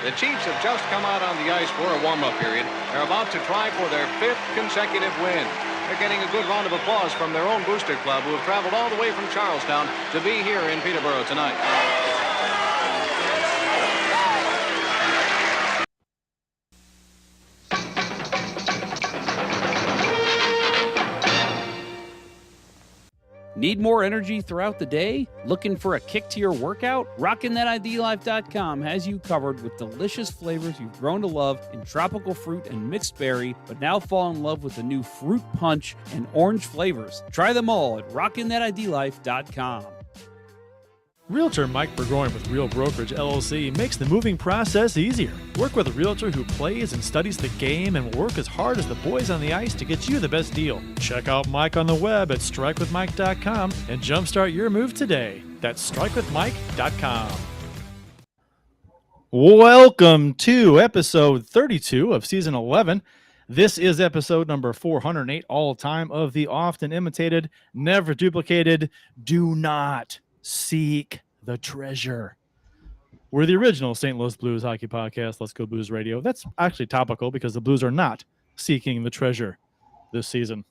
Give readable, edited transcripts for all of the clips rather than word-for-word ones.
The Chiefs have just come out on the ice for a warm-up period. They're about to try for their 5th consecutive win. They're getting a good round of applause from their own booster club, who have traveled all the way from Charlestown to be here in Peterborough tonight. Need more energy throughout the day? Looking for a kick to your workout? RockinThatIDLife.com has you covered with delicious flavors you've grown to love in tropical fruit and mixed berry, but now fall in love with the new fruit punch and orange flavors. Try them all at RockinThatIDLife.com. Realtor Mike Burgoyne with Real Brokerage LLC makes the moving process easier. Work with a realtor who plays and studies the game and will work as hard as the boys on the ice to get you the best deal. Check out Mike on the web at strikewithmike.com and jumpstart your move today. That's strikewithmike.com. Welcome to episode 32 of season 11. This is episode number 408 all time of the often imitated, never duplicated, do not seek the treasure. We're the original St. Louis Blues hockey podcast, Let's Go Blues Radio. That's actually topical because the Blues are not seeking the treasure this season.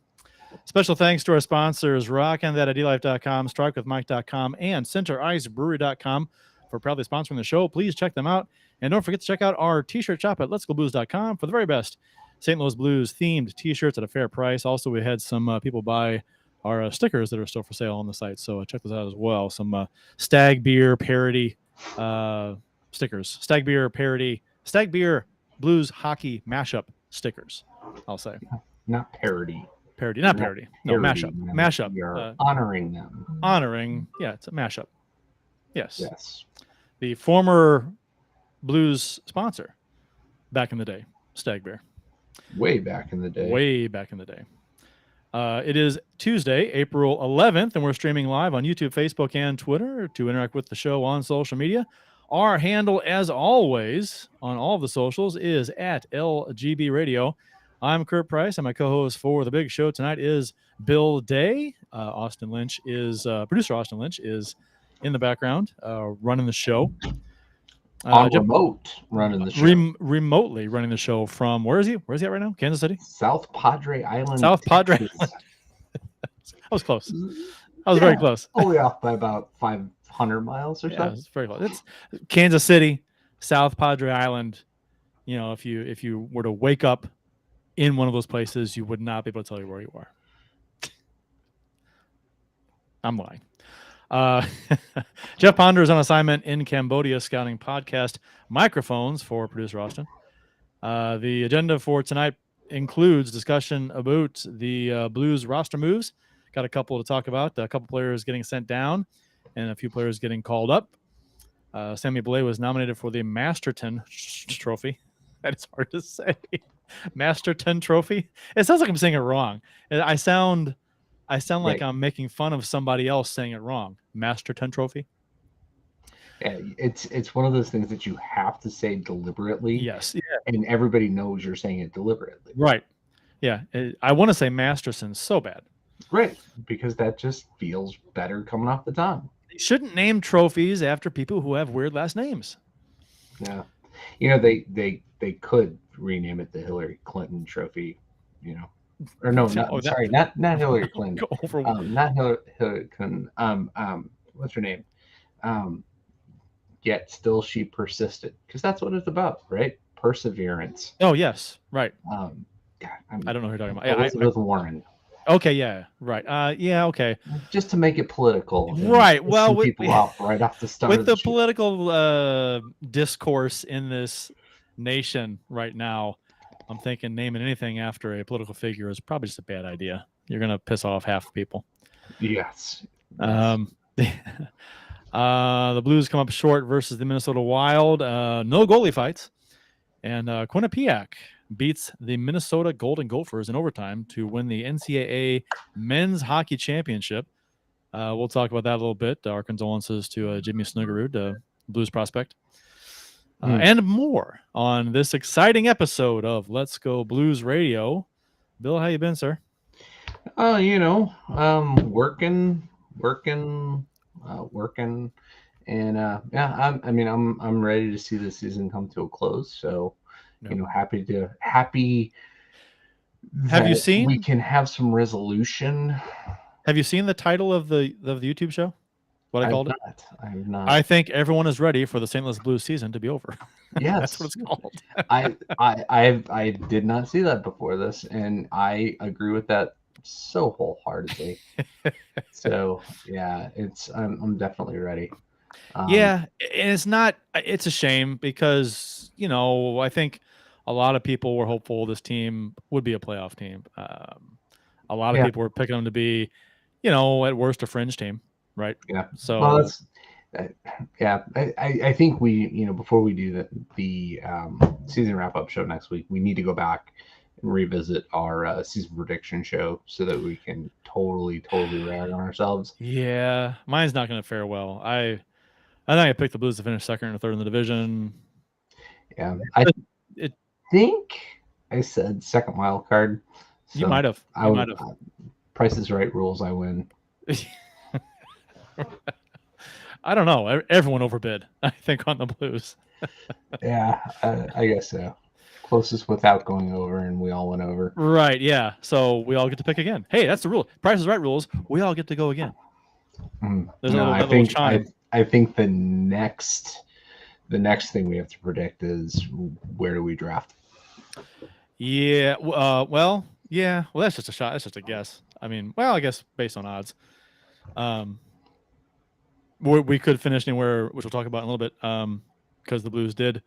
Special thanks to our sponsors, RockinThatIDLife.com, StrikeWithMike.com, and CenterIceBrewery.com for proudly sponsoring the show. Please check them out. And don't forget to check out our t-shirt shop at Let'sGoBlues.com for the very best St. Louis Blues themed t-shirts at a fair price. Also, we had some people buy our stickers that are still for sale on the site, so check those out as well. Some Stag Beer parody stickers. Stag Beer parody. Stag Beer Blues hockey mashup stickers, I'll say. Not parody. Parody, not parody. No, mashup. Mashup. You're honoring them. Honoring, yeah, it's a mashup. Yes. Yes. The former Blues sponsor back in the day, Stag Beer. Way back in the day. Way back in the day. It is Tuesday, April 11th, and we're streaming live on YouTube, Facebook, and Twitter. To interact with the show on social media, our handle, as always, on all of the socials is at LGB Radio. I'm Kurt Price, and my co-host for the big show tonight is Bill Day. Austin Lynch is producer. Austin Lynch is in the background running the show. Remote running the show. Remotely running the show from, where is he? Where's he at right now? Kansas City? South Padre Island. South Padre. I was close. I was very close. Only off by about 500 miles or so. It's very close. It's Kansas City, South Padre Island. You know, if you were to wake up in one of those places, you would not be able to tell you where you are. I'm lying. Jeff Ponder is on assignment in Cambodia scouting podcast microphones for producer Austin. The agenda for tonight includes discussion about the Blues roster moves. Got a couple to talk about. A couple players getting sent down and a few players getting called up. Sammy Blais was nominated for the Masterton trophy. That is hard to say. Masterton trophy. It sounds like I'm saying it wrong. I sound like I'm making fun of somebody else saying it wrong. Masterton trophy. Yeah, it's one of those things that you have to say deliberately. Yes. Yeah. And everybody knows you're saying it deliberately. Right. Yeah. I want to say Masterson so bad. Right. Because that just feels better coming off the tongue. They shouldn't name trophies after people who have weird last names. Yeah. You know, they could rename it the Hillary Clinton trophy, you know. Or no, not Hillary Clinton. Not Hillary Clinton. What's her name? Yet still she persisted, because that's what it's about, right? Perseverance. Oh yes, right. God, I don't know who you're talking about. Elizabeth Warren. Okay, yeah, right. Yeah, okay. Just to make it political, right? Well, people off right off the start. With the political discourse in this nation right now, I'm thinking naming anything after a political figure is probably just a bad idea. You're going to piss off half the people. Yes. The Blues come up short versus the Minnesota Wild. No goalie fights. And Quinnipiac beats the Minnesota Golden Gophers in overtime to win the NCAA Men's Hockey Championship. We'll talk about that a little bit. Our condolences to Jimmy Snuggerud, Blues prospect. And more on this exciting episode of Let's Go Blues Radio. Bill, how you been, sir? Working, And yeah, I'm ready to see the season come to a close. So, happy Have you that seen? we can have some resolution. Have you seen the title of the YouTube show? What I called it? I have not. I think everyone is ready for the St. Louis Blues season to be over. Yes, that's what it's called. I did not see that before this, and I agree with that so wholeheartedly. So yeah, I'm definitely ready. Yeah, and it's a shame because I think a lot of people were hopeful this team would be a playoff team. A lot of people were picking them to be, at worst a fringe team, right? Yeah. So well, I think we, before we do the season wrap up show next week, we need to go back and revisit our season prediction show so that we can totally rag on ourselves. Yeah, mine's not going to fare well. I think I picked the Blues to finish second or third in the division. Yeah, I think I said second wild card. So you might have. Price is Right rules. I win. I don't know. Everyone overbid, I think, on the Blues. Yeah, I guess so. Closest without going over, and we all went over. Right, yeah. So we all get to pick again. Hey, that's the rule. Price is Right rules. We all get to go again. I think the next thing we have to predict is where do we draft? Yeah. Well, that's just a shot. That's just a guess. I mean, I guess based on odds. We could finish anywhere, which we'll talk about in a little bit, because the Blues did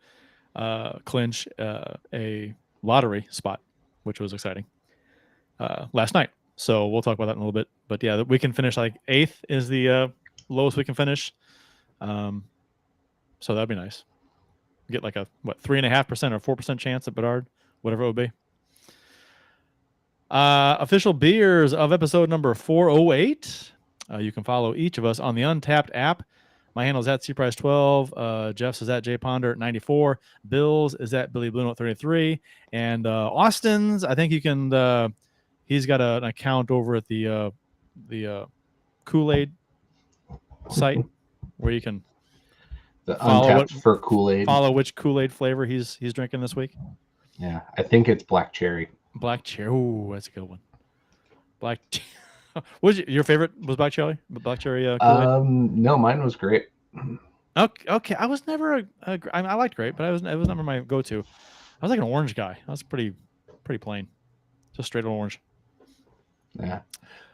clinch a lottery spot, which was exciting last night. So we'll talk about that in a little bit. But yeah, we can finish like 8th is the lowest we can finish. So that'd be nice. Get like a 3.5% or 4% chance at Bedard, whatever it would be. Official beers of episode number 408. You can follow each of us on the Untapped app. My handle is at cprice12. Jeff's is at jponder94. Bill's is at Billy Blue Note 33. And Austin's, I think you can. He's got an account over at the Kool-Aid site where you can follow for Kool-Aid. Follow which Kool-Aid flavor he's drinking this week. Yeah, I think it's black cherry. Black cherry. Oh, that's a good one. Black. Was your favorite? Was black cherry? Black cherry Kool-Aid? No, mine was grape. Okay. I was never I liked grape, but it was never my go-to. I was like an orange guy. I was pretty plain, just straight orange. Yeah.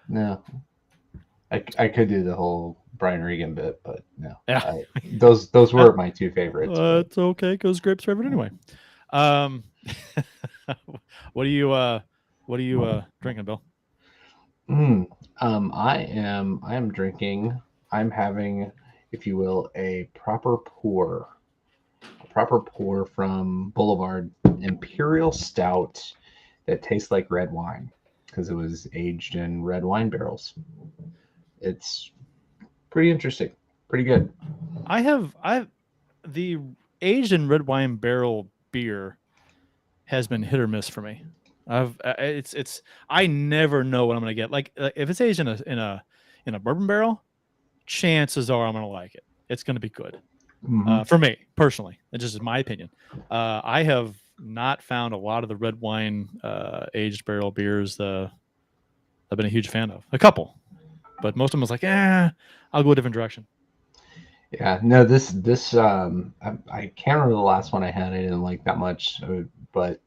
No. I could do the whole Brian Regan bit, but no. Yeah. Those were my two favorites. It's okay because grape's favorite anyway. What are you drinking, Bill? I am drinking. I'm having, if you will, a proper pour from Boulevard Imperial Stout that tastes like red wine because it was aged in red wine barrels. It's pretty interesting, pretty good. I've the aged in red wine barrel beer has been hit or miss for me. I never know what I'm gonna get. Like if it's aged in a bourbon barrel, chances are I'm gonna like it. It's gonna be good. For me personally. It just is my opinion. I have not found a lot of the red wine aged barrel beers I've been a huge fan of. A couple, but most of them was like, I'll go a different direction. Yeah, no, this I can't remember the last one I had. I didn't like that much, but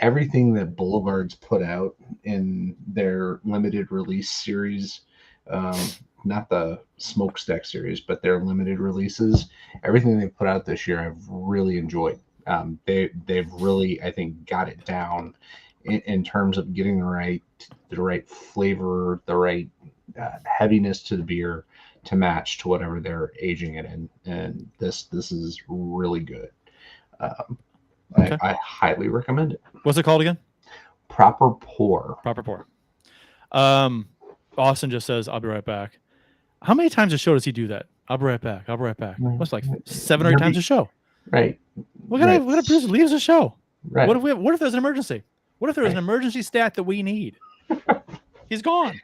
everything that Boulevard's put out in their limited release series, not the Smokestack series, but their limited releases, everything they put out this year, I've really enjoyed. They've really, I think, got it down in terms of getting the right flavor, the right heaviness to the beer to match to whatever they're aging it in, and this is really good. Okay. I highly recommend it. What's it called again? Proper Pour. Austin just says, "I'll be right back." How many times a show does he do that? I'll be right back. What's like 7 or 8 times a show? Right. What kind of producer leaves the show? Right. What if there's an emergency? What if there's an emergency stat that we need? He's gone.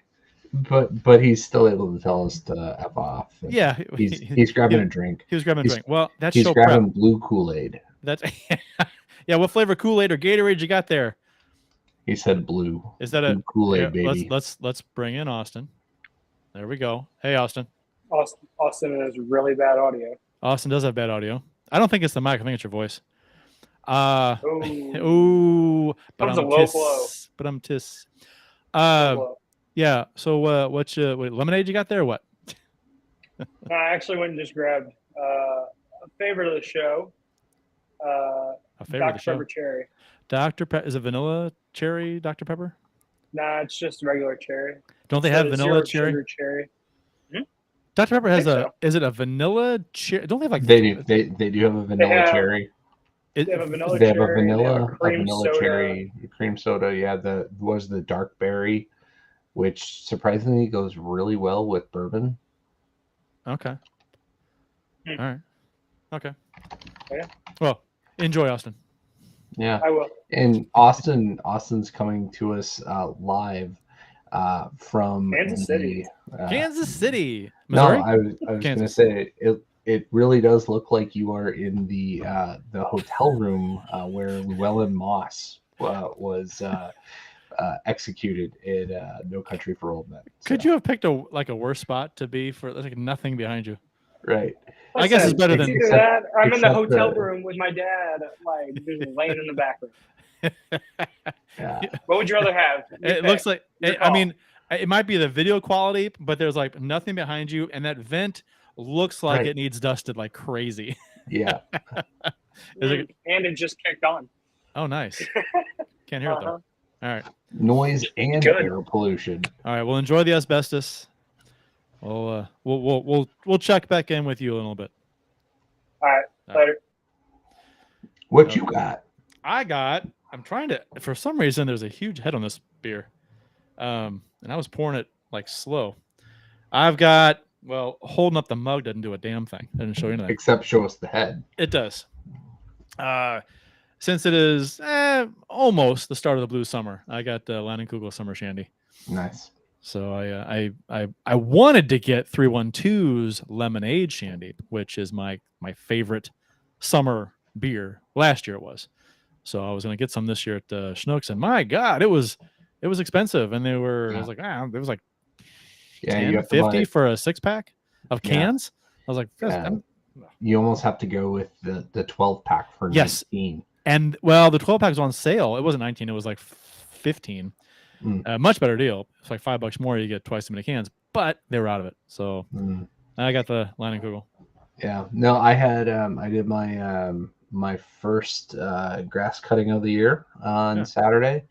but he's still able to tell us to F off. Yeah, he's grabbing a drink. He was grabbing a drink. Well, that's he's show grabbing prep. blue Kool-Aid. That's yeah. What flavor Kool-Aid or Gatorade you got there? He said blue. Is that blue Kool-Aid, baby? Let's bring in Austin. There we go. Hey, Austin. Austin has really bad audio. Austin does have bad audio. I don't think it's the mic. I think it's your voice. Ooh, but a low blow. But I'm tis. Yeah. So what lemonade you got there? Or what? No, I actually went and just grabbed a favorite of the show. A favorite Dr. of the show. Pepper cherry. Dr. Pepper is it vanilla cherry? Dr. Pepper? Nah, it's just regular cherry. Don't they have vanilla cherry? Cherry. Dr. Pepper has So. Is it a vanilla cherry? Don't they have like? They do have a vanilla cherry. They have a vanilla They have cherry. a vanilla soda. cherry, cream soda. Yeah, was the dark berry, which surprisingly goes really well with bourbon. Okay. All right. Okay. Yeah. Well, enjoy, Austin. Yeah, I will. And Austin's coming to us live from Kansas City. Kansas City, Missouri. No, I was going to say it really does look like you are in the hotel room where Llewellyn Moss was executed in No Country for Old Men. So. Could you have picked a worse spot to be for like nothing behind you? Right. I guess it's better than that. I'm in the hotel room with my dad, like just laying in the back room. Yeah. What would you rather have? It looks like I mean, it might be the video quality, but there's like nothing behind you, and that vent looks like it needs dusted like crazy. Yeah. And it just kicked on. Oh, nice. Can't hear it though. All right. Noise and air pollution. All right. Well, enjoy the asbestos. We'll check back in with you in a little bit. All right. Later. What you got? I'm trying to. For some reason, there's a huge head on this beer, and I was pouring it like slow. I've got. Well, holding up the mug doesn't do a damn thing. It didn't show you anything. Except show us the head. It does. Since it is almost the start of the blue summer, I got Leinenkugel Summer Shandy. Nice. So I wanted to get 312's Lemonade Shandy, which is my favorite summer beer. Last year it was. So I was going to get some this year at Schnucks, and my God, it was expensive, and it was like it was like $10.50 for a 6-pack of cans. I was like, you almost have to go with the 12-pack for 19. And well, the 12-pack was on sale. It wasn't 19; it was like 15. Much better deal. It's like $5 more. You get twice as many cans, but they were out of it. So I got the Leinenkugel. Yeah. No, I had I did my first grass cutting of the year on Saturday,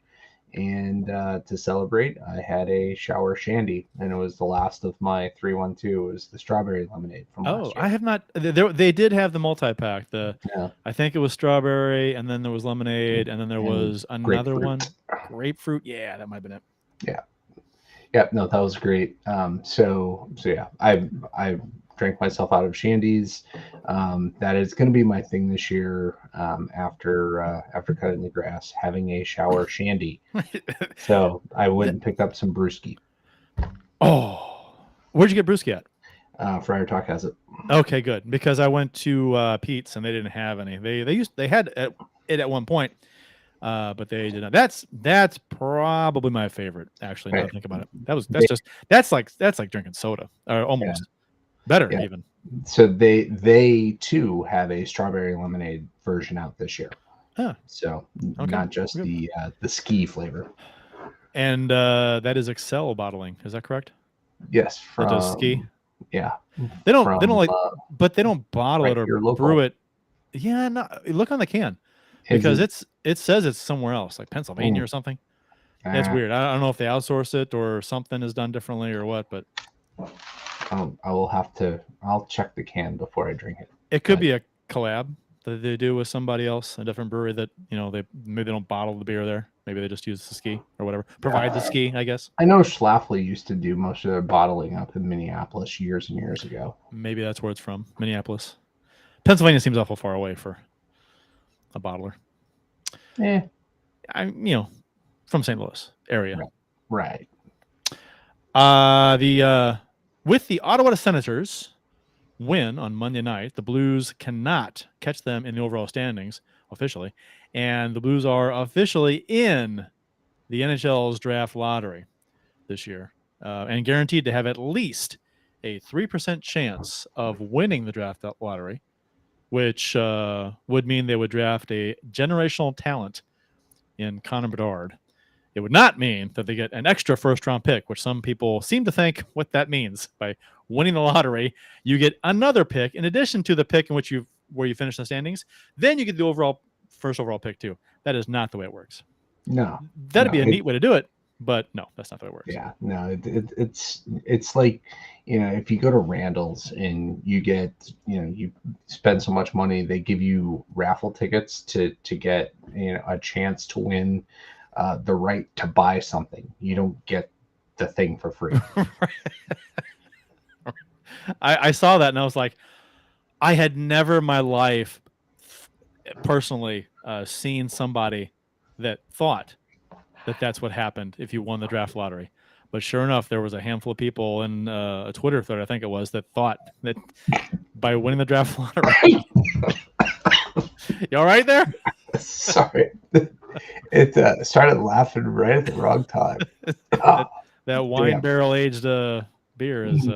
and to celebrate, I had a shower shandy, and it was the last of my 312. It was the strawberry lemonade from last year. I have not. They did have the multi-pack. I think it was strawberry, and then there was lemonade, and then there was another one, grapefruit. Yeah, that might have been it. Yeah. No, that was great. So yeah, I drank myself out of shandies. That is going to be my thing this year. After cutting the grass, having a shower shandy. So I went and picked up some brewski. Oh, where'd you get brewski at? Friar Talk has it. Okay, good. Because I went to Pete's and they didn't have any. They had it at one point, but they did not. That's probably my favorite. Actually, now I think about it, that's like drinking soda or almost better even. So they too have a strawberry lemonade version out this year. Huh. So not just the ski flavor. And that is Excel bottling. Is that correct? Yes, from ski. Yeah. They don't but they don't bottle it or brew it. Yeah, no, look on the can. Because it says it's somewhere else, like Pennsylvania or something. It's weird. I don't know if they outsource it or something is done differently or what, but I'll check the can before I drink it. It could be a collab that they do with somebody else, a different brewery that, maybe they don't bottle the beer there. Maybe they just use the ski or whatever. Provide the ski, I guess. I know Schlafly used to do most of their bottling up in Minneapolis years and years ago. Maybe that's where it's from, Minneapolis. Pennsylvania seems awful far away for a bottler. Yeah. I'm, from St. Louis area. Right. With the Ottawa Senators win on Monday night, the Blues cannot catch them in the overall standings officially, and the Blues are officially in the NHL's draft lottery this year, and guaranteed to have at least a 3% chance of winning the draft lottery, which would mean they would draft a generational talent in Connor Bedard. It would not mean that they get an extra first-round pick, which some people seem to think what that means. By winning the lottery, you get another pick in addition to the pick in which where you finish the standings. Then you get the first overall pick too. That is not the way it works. No, that'd be a neat way to do it, but no, that's not the way it works. Yeah, no, it's like, if you go to Randall's and you get, you spend so much money, they give you raffle tickets to get a chance to win the right to buy something. You don't get the thing for free. I saw that and I was like, I had never in my life personally seen somebody that thought that that's what happened if you won the draft lottery. But sure enough, there was a handful of people in a Twitter thread, I think it was, that thought that by winning the draft lottery. You all right there? Sorry. It started laughing right at the wrong time. that wine barrel aged beer is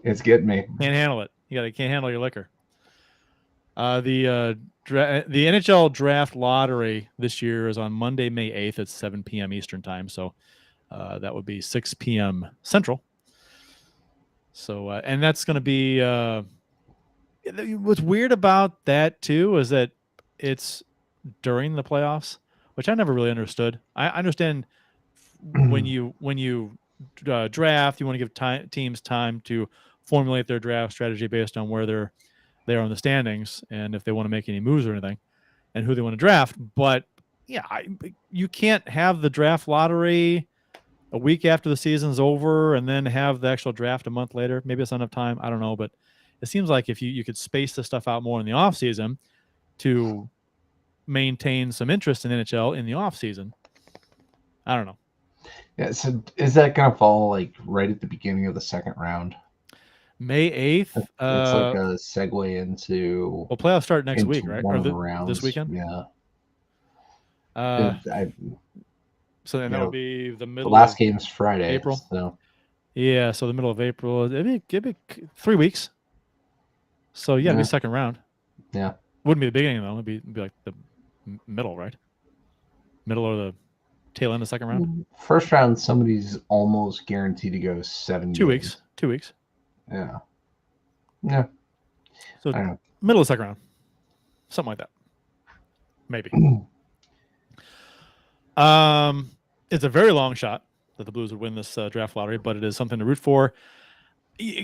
it's getting me. Can't handle it. Can't handle your liquor. The NHL draft lottery this year is on Monday, May 8th at 7 p.m. Eastern time. So that would be 6 p.m. Central. So and that's going to be what's weird about that too is that it's during the playoffs, which I never really understood. I understand when you draft, you want to give teams time to formulate their draft strategy based on where they are in the standings and if they want to make any moves or anything and who they want to draft. But yeah, you can't have the draft lottery a week after the season's over and then have the actual draft a month later. Maybe it's not enough time. I don't know. But it seems like if you could space the stuff out more in the off season to maintain some interest in NHL in the off season. I don't know. Yeah. So is that going to fall like right at the beginning of the second round? May 8th. It's like a segue into. Well, playoffs start next week, right? One or of the rounds. This weekend. Yeah. So then that'll be the middle. The last game's Friday, April. So. Yeah, so the middle of April. It'd be 3 weeks. So yeah, it'd be second round. Yeah. Wouldn't be the beginning though. It'd be like the middle, right? Middle or the tail end of the second round. First round, somebody's almost guaranteed to go 7 2 games. weeks. 2 weeks. Yeah. Yeah. So middle of the second round. Something like that. Maybe. It's a very long shot that the Blues would win this draft lottery, but it is something to root for.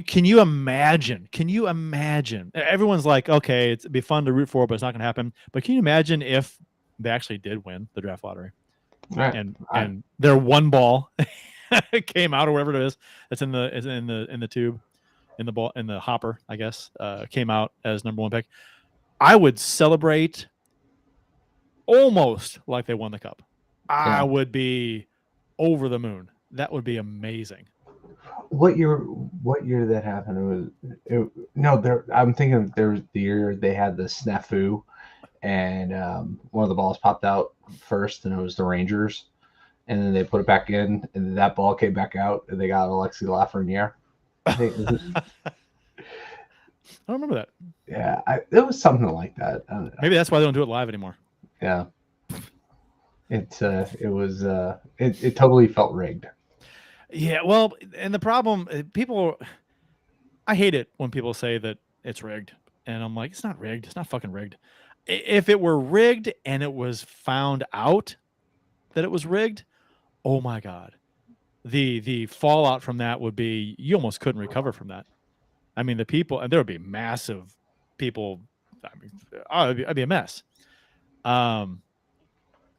Can you imagine? Everyone's like, okay, it'd be fun to root for, but it's not going to happen. But can you imagine if they actually did win the draft lottery? Right. And their one ball came out or whatever it is that's in the tube, in the hopper, I guess, came out as number 1 pick. I would celebrate almost like they won the cup. Yeah. I would be over the moon. That would be amazing. What year that happened? I'm thinking there was the year they had the snafu, and one of the balls popped out first, and it was the Rangers, and then they put it back in, and that ball came back out, and they got Alexi Lafreniere. I don't remember that. Yeah, it was something like that. I don't know. Maybe that's why they don't do it live anymore. Yeah, it totally felt rigged. Yeah, well, and the problem, I hate it when people say that it's rigged, and I'm like, it's not rigged. It's not fucking rigged. If it were rigged and it was found out that it was rigged, oh my God, the fallout from that would be you almost couldn't recover from that. I mean, the people, and there would be massive people. I mean, it'd be a mess.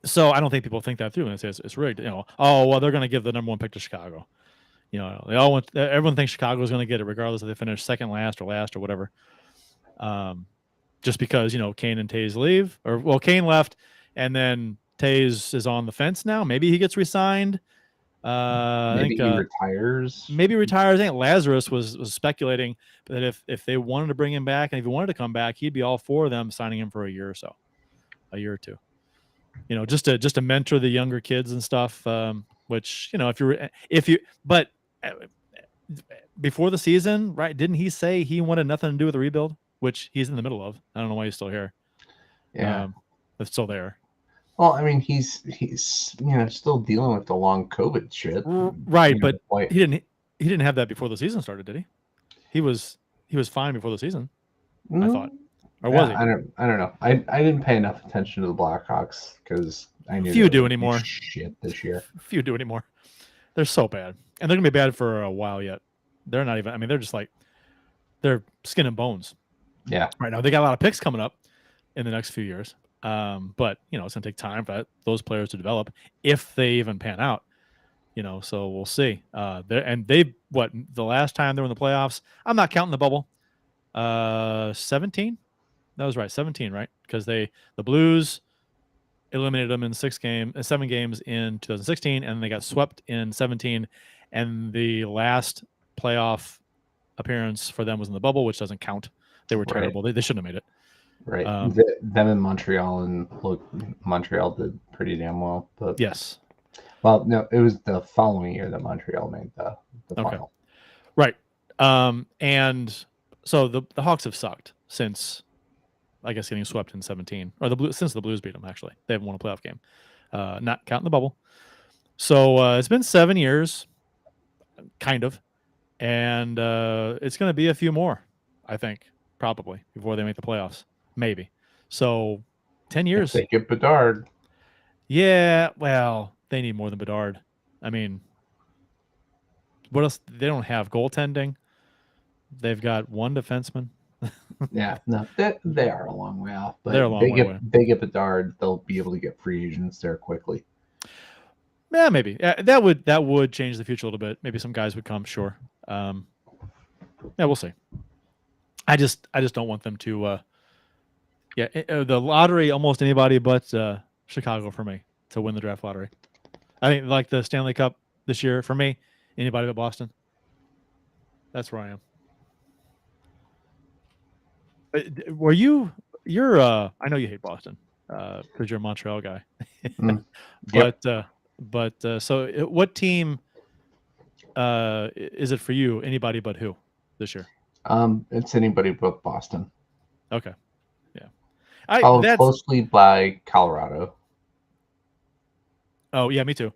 So I don't think people think that through when they say it's rigged. Oh well, they're going to give the number 1 pick to Chicago. Everyone thinks Chicago is going to get it regardless if they finish second last or last or whatever. Just because Kane and Tays leave, Kane left, and then Tays is on the fence now. Maybe he gets re-signed. Maybe he retires. Maybe retires. I think Lazarus was speculating that if they wanted to bring him back and if he wanted to come back, he'd be all for them signing him for a year or two. Just to mentor the younger kids and stuff. Which but before the season, right? Didn't he say he wanted nothing to do with the rebuild, which he's in the middle of? I don't know why he's still here. Yeah, it's still there. Well, I mean, he's still dealing with the long COVID shit, right? But he didn't have that before the season started, did he? He was fine before the season. I thought, or was he? I don't know. I didn't pay enough attention to the Blackhawks because I knew few do anymore. Shit this year. Few do anymore. They're so bad, and they're gonna be bad for a while yet. They're not even. I mean, they're just like they're skin and bones. Yeah. Right now, they got a lot of picks coming up in the next few years. But it's gonna take time for those players to develop if they even pan out. So we'll see. The last time they were in the playoffs, I'm not counting the bubble. 17. That was right, 17, right? Because the Blues eliminated them in 7 games in 2016, and they got swept in 17. And the last playoff appearance for them was in the bubble, which doesn't count. They were terrible. They shouldn't have made it. Right. Them in Montreal, and Montreal did pretty damn well. But yes. Well, no, it was the following year that Montreal made the final. Right. And so the Hawks have sucked since, I guess, getting swept in 17, or since the Blues beat them. Actually, they haven't won a playoff game, not counting the bubble. So it's been 7 years, kind of, and it's going to be a few more, I think, probably before they make the playoffs. Maybe. So 10 years. If they get Bedard. Yeah, well, they need more than Bedard. I mean, what else? They don't have goaltending. They've got one defenseman. Yeah, no, they are a long way off. But they're a long way away. They get Bedard, they'll be able to get free agents there quickly. Yeah, maybe. That would change the future a little bit. Maybe some guys would come. Sure. Yeah, we'll see. I just don't want them to. The lottery, almost anybody but Chicago for me to win the draft lottery. I think like the Stanley Cup this year for me, anybody but Boston. That's where I am. Were you're I know you hate Boston because you're a Montreal guy. But so what team is it for you? Anybody but who this year? It's anybody but Boston. Okay. Followed closely by Colorado. Oh, yeah, me too.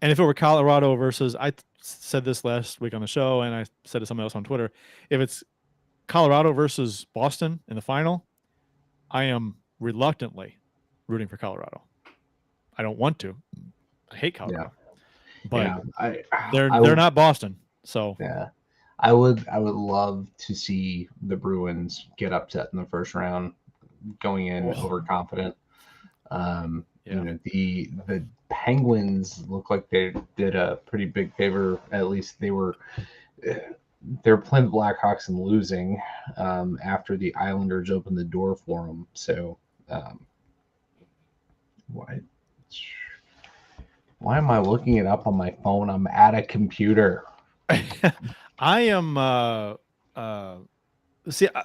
And if it were Colorado versus, I said this last week on the show, and I said to somebody else on Twitter, if it's Colorado versus Boston in the final, I am reluctantly rooting for Colorado. I don't want to. I hate Colorado. Yeah. But they're not Boston. So yeah. I would love to see the Bruins get upset in the first round, going in overconfident. The Penguins look like they did a pretty big favor. At least they were playing the Blackhawks and losing after the Islanders opened the door for them. So why am I looking it up on my phone? I'm at a computer. I am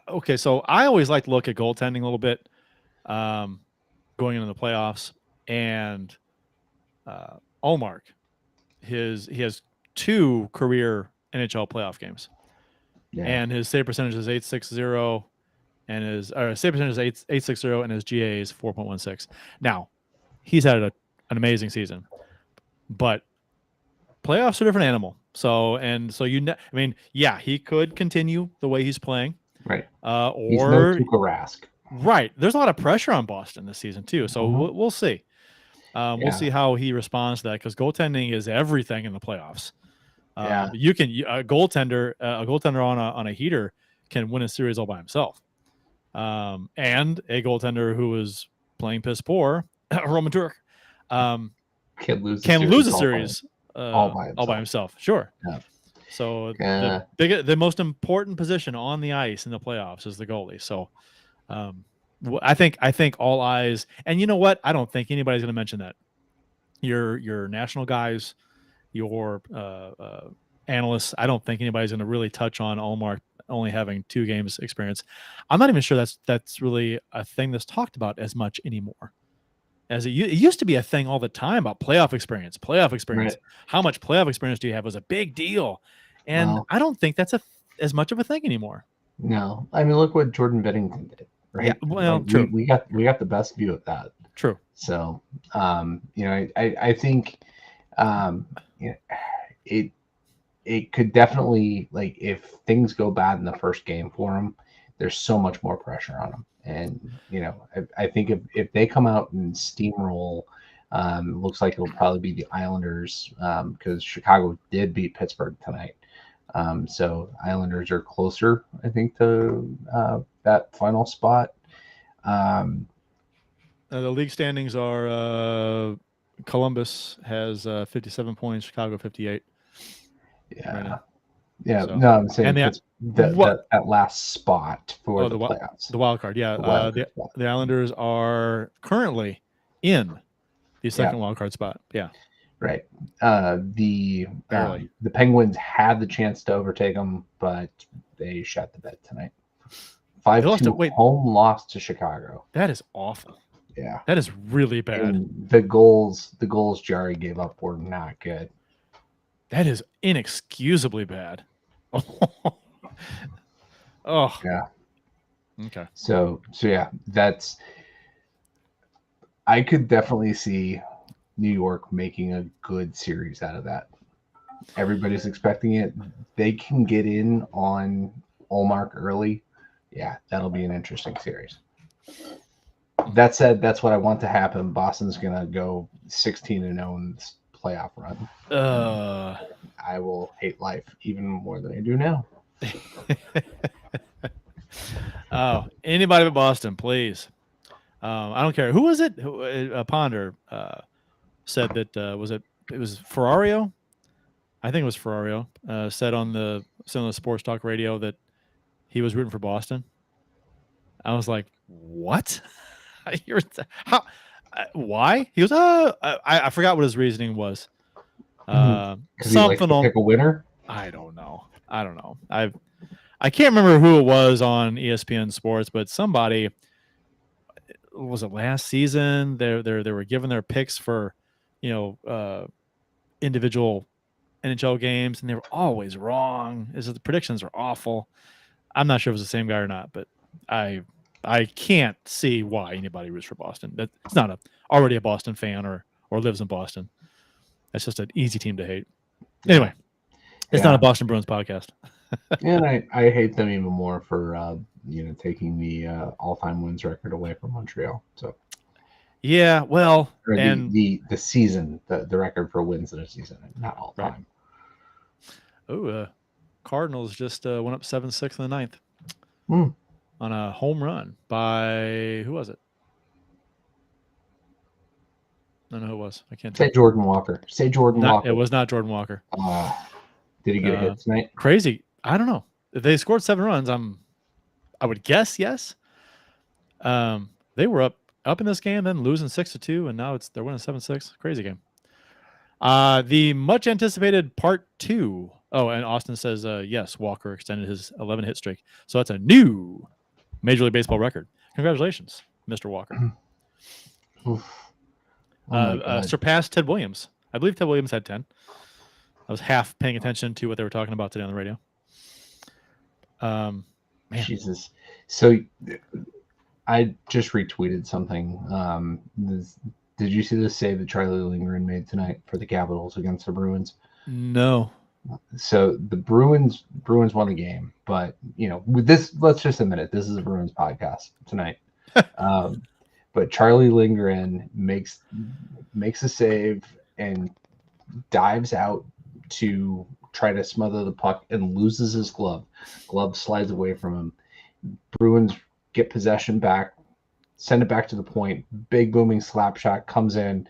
okay, so I always like to look at goaltending a little bit going into the playoffs, and Ullmark, he has 2 career NHL playoff games, and his save percentage is .860, and his save percentage is .860, and his GA is 4.16. Now, he's had an amazing season, but playoffs are a different animal. So he could continue the way he's playing. Right. He's no Tuukka Rask. Right. There's a lot of pressure on Boston this season too. So we'll see. We'll see how he responds to that, because goaltending is everything in the playoffs. You can a goaltender on a heater can win a series all by himself. And a goaltender who is playing piss poor, Roman Turek, can lose a series all by himself. Sure. Yeah. So the most important position on the ice in the playoffs is the goalie. So I think all eyes, and you know what? I don't think anybody's going to mention that. Your national guys your analysts. I don't think anybody's going to really touch on Allmark only having 2 games experience. I'm not even sure that's really a thing that's talked about as much anymore. As it used to be a thing all the time about playoff experience. Right. How much playoff experience do you have was a big deal. And I don't think that's as much of a thing anymore. No. I mean, look what Jordan Bennington did, right? Yeah, well, like, true. We got the best view of that. True. So, I think it could definitely, like, if things go bad in the first game for him, there's so much more pressure on him. And, I think if they come out and steamroll, looks like it'll probably be the Islanders, because Chicago did beat Pittsburgh tonight. So Islanders are closer, I think, to that final spot. The league standings are Columbus has 57 points, Chicago 58. Yeah. Right, Yeah. so. No, I'm saying and that last spot for the playoffs. The wild card. Yeah. The Islanders are currently in the second wild card spot. Yeah. Right. The Penguins had the chance to overtake them, but they shot the bed tonight. 5-2 home loss to Chicago. That is awful. Yeah. That is really bad. And the goals Jarry gave up were not good. That is inexcusably bad. Oh. Yeah. Okay. So yeah, I could definitely see New York making a good series out of that. Everybody's expecting it. They can get in on Allmark early. Yeah, that'll be an interesting series. That said, that's what I want to happen. Boston's going to go 16-0 in this playoff run. I will hate life even more than I do now. Oh, anybody but Boston, please. I don't care. Who was it? Ponder said that it was Ferrario? I think it was Ferrario. Said on some of the sports talk radio that he was rooting for Boston. I was like, what? How? Why? He was. I forgot what his reasoning was. Something on pick a winner. I don't know. I can't remember who it was on ESPN Sports, but somebody, was it last season? They were giving their picks for, individual NHL games, and they were always wrong. The predictions are awful. I'm not sure if it was the same guy or not, but I can't see why anybody roots for Boston. It's not already a Boston fan or lives in Boston. That's just an easy team to hate. Anyway, it's not a Boston Bruins podcast. And I hate them even more for taking the all-time wins record away from Montreal. So yeah, well, and the season, the record for wins in a season, not all time. Oh, Cardinals just went up 7-6 in the ninth on a home run by who was it? I don't know who it was. I can't say Jordan Walker. Walker. It was not Jordan Walker. Did he get a hit tonight? Crazy. I don't know. If they scored 7 runs, I would guess yes. They were up in this game, then losing 6-2, and now they're winning 7-6. Crazy game. The much anticipated part 2. Oh, and Austin says yes, Walker extended his 11 hit streak, so that's a new Major League Baseball record. Congratulations, Mr. Walker. Surpassed Ted Williams. I believe Ted Williams had 10. I was half paying attention to what they were talking about today on the radio. Man. Jesus. So I just retweeted something. Did you see the save that Charlie Lindgren made tonight for the Capitals against the Bruins? No. So the Bruins won the game, but with this, let's just admit it. This is a Bruins podcast tonight. But Charlie Lindgren makes a save and dives out to try to smother the puck and loses his glove. Glove slides away from him. Bruins get possession back, send it back to the point. Big booming slap shot comes in,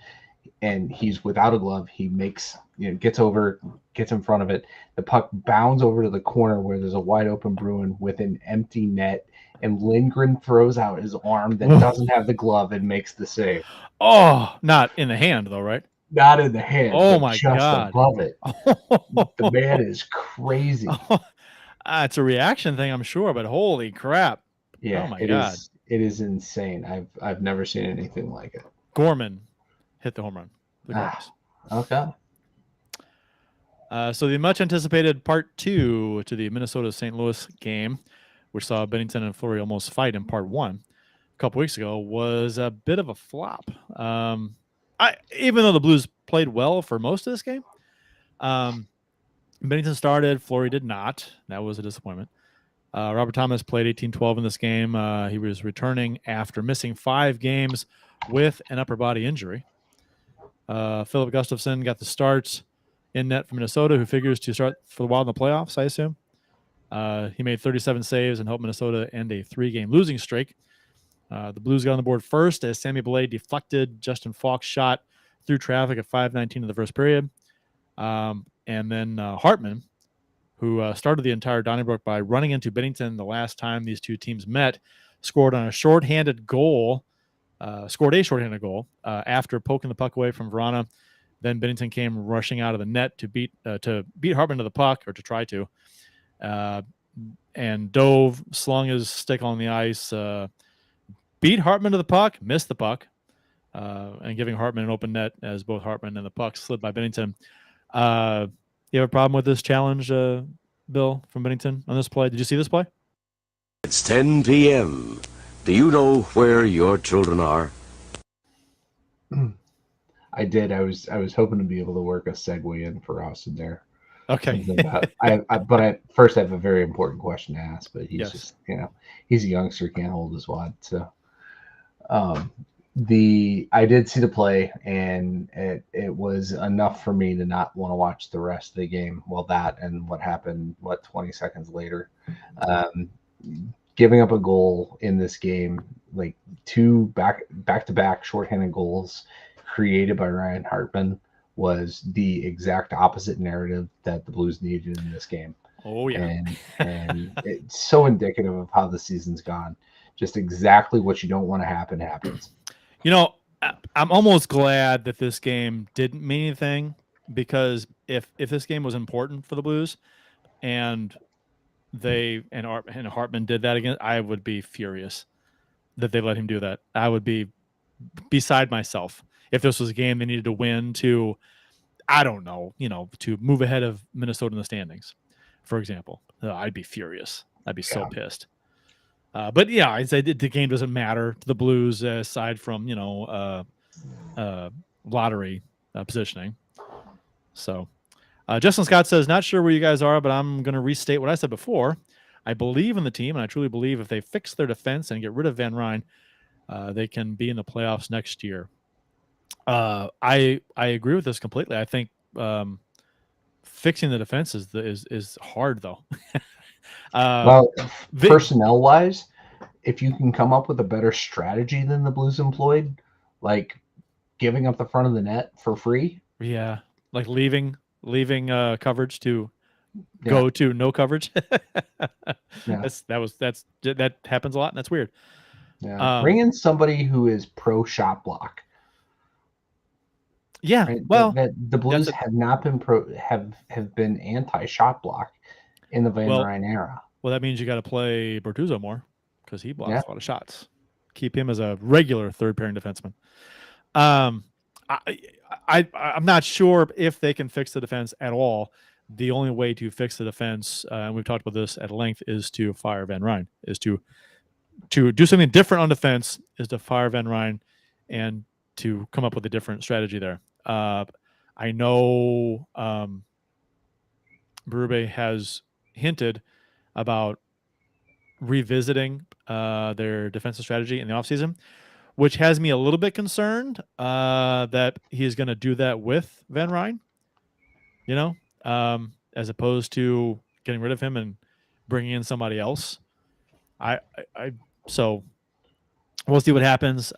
and he's without a glove. He makes, gets over, gets in front of it. The puck bounds over to the corner where there's a wide open Bruin with an empty net, and Lindgren throws out his arm that doesn't have the glove and makes the save. Oh, not in the hand though, right? Not in the head. Oh but my just God. above it. The man is crazy. It's a reaction thing, I'm sure, but holy crap. Yeah, oh my it God. is. It is insane. I've never seen anything like it. Gorman hit the home run. Okay. So the much anticipated part 2 to the Minnesota St. Louis game, which saw Bennington and Fleury almost fight in part 1 a couple weeks ago, was a bit of a flop. Even though the Blues played well for most of this game, Bennington started, Fleury did not. That was a disappointment. Robert Thomas played 18-12 in this game. He was returning after missing 5 games with an upper body injury. Philip Gustafson got the start in net for Minnesota, who figures to start for the Wild in the playoffs, I assume. He made 37 saves and helped Minnesota end a 3-game losing streak. The Blues got on the board first as Sammy Blais deflected Justin Falk's shot through traffic at 5:19 of the first period. And then Hartman, who started the entire Donnybrook by running into Bennington the last time these two teams met, scored a shorthanded goal after poking the puck away from Vrana. Then Bennington came rushing out of the net to beat Hartman to the puck, or to try to, and dove, slung his stick on the ice, beat Hartman to the puck, missed the puck, and giving Hartman an open net as both Hartman and the puck slid by Bennington. You have a problem with this challenge, Bill, from Bennington on this play? Did you see this play? It's 10 p.m. Do you know where your children are? I did. I was hoping to be able to work a segue in for us in there. Okay. But first I have a very important question to ask. But he's Yes. just, he's a youngster, can't hold his wad. So, I did see the play, and it was enough for me to not want to watch the rest of the game. Well, that and what happened 20 seconds later, giving up a goal in this game, like 2 back-to-back shorthanded goals created by Ryan Hartman, was the exact opposite narrative that the Blues needed in this game. Oh yeah. And it's so indicative of how the season's gone. Just exactly what you don't want to happen happens. I'm almost glad that this game didn't mean anything, because if this game was important for the Blues and Hartman did that again, I would be furious that they let him do that. I would be beside myself if this was a game they needed to win to, I don't know, to move ahead of Minnesota in the standings, for example. I'd be furious. I'd be so pissed. But yeah, I'd say the game doesn't matter to the Blues aside from lottery positioning. So Justin Scott says, not sure where you guys are, but I'm going to restate what I said before. I believe in the team, and I truly believe if they fix their defense and get rid of Van Ryn, they can be in the playoffs next year. I agree with this completely. I think fixing the defense is hard, though. Personnel wise, if you can come up with a better strategy than the Blues employed, like giving up the front of the net for free, like leaving coverage to go to no coverage. That happens a lot, and that's weird. Bring in somebody who is pro shot block. Right? Well, the Blues have not been have been anti shot block in the Van Ryn era. Well, that means you got to play Bertuzzo more, because he blocks a lot of shots. Keep him as a regular third pairing defenseman. I'm not sure if they can fix the defense at all. The only way to fix the defense, and we've talked about this at length, is to fire Van Ryn. Is to do something different on defense. Is to fire Van Ryn and to come up with a different strategy there. I know Berube has hinted about revisiting their defensive strategy in the offseason, which has me a little bit concerned that he's going to do that with Van Ryn, as opposed to getting rid of him and bringing in somebody else. So we'll see what happens.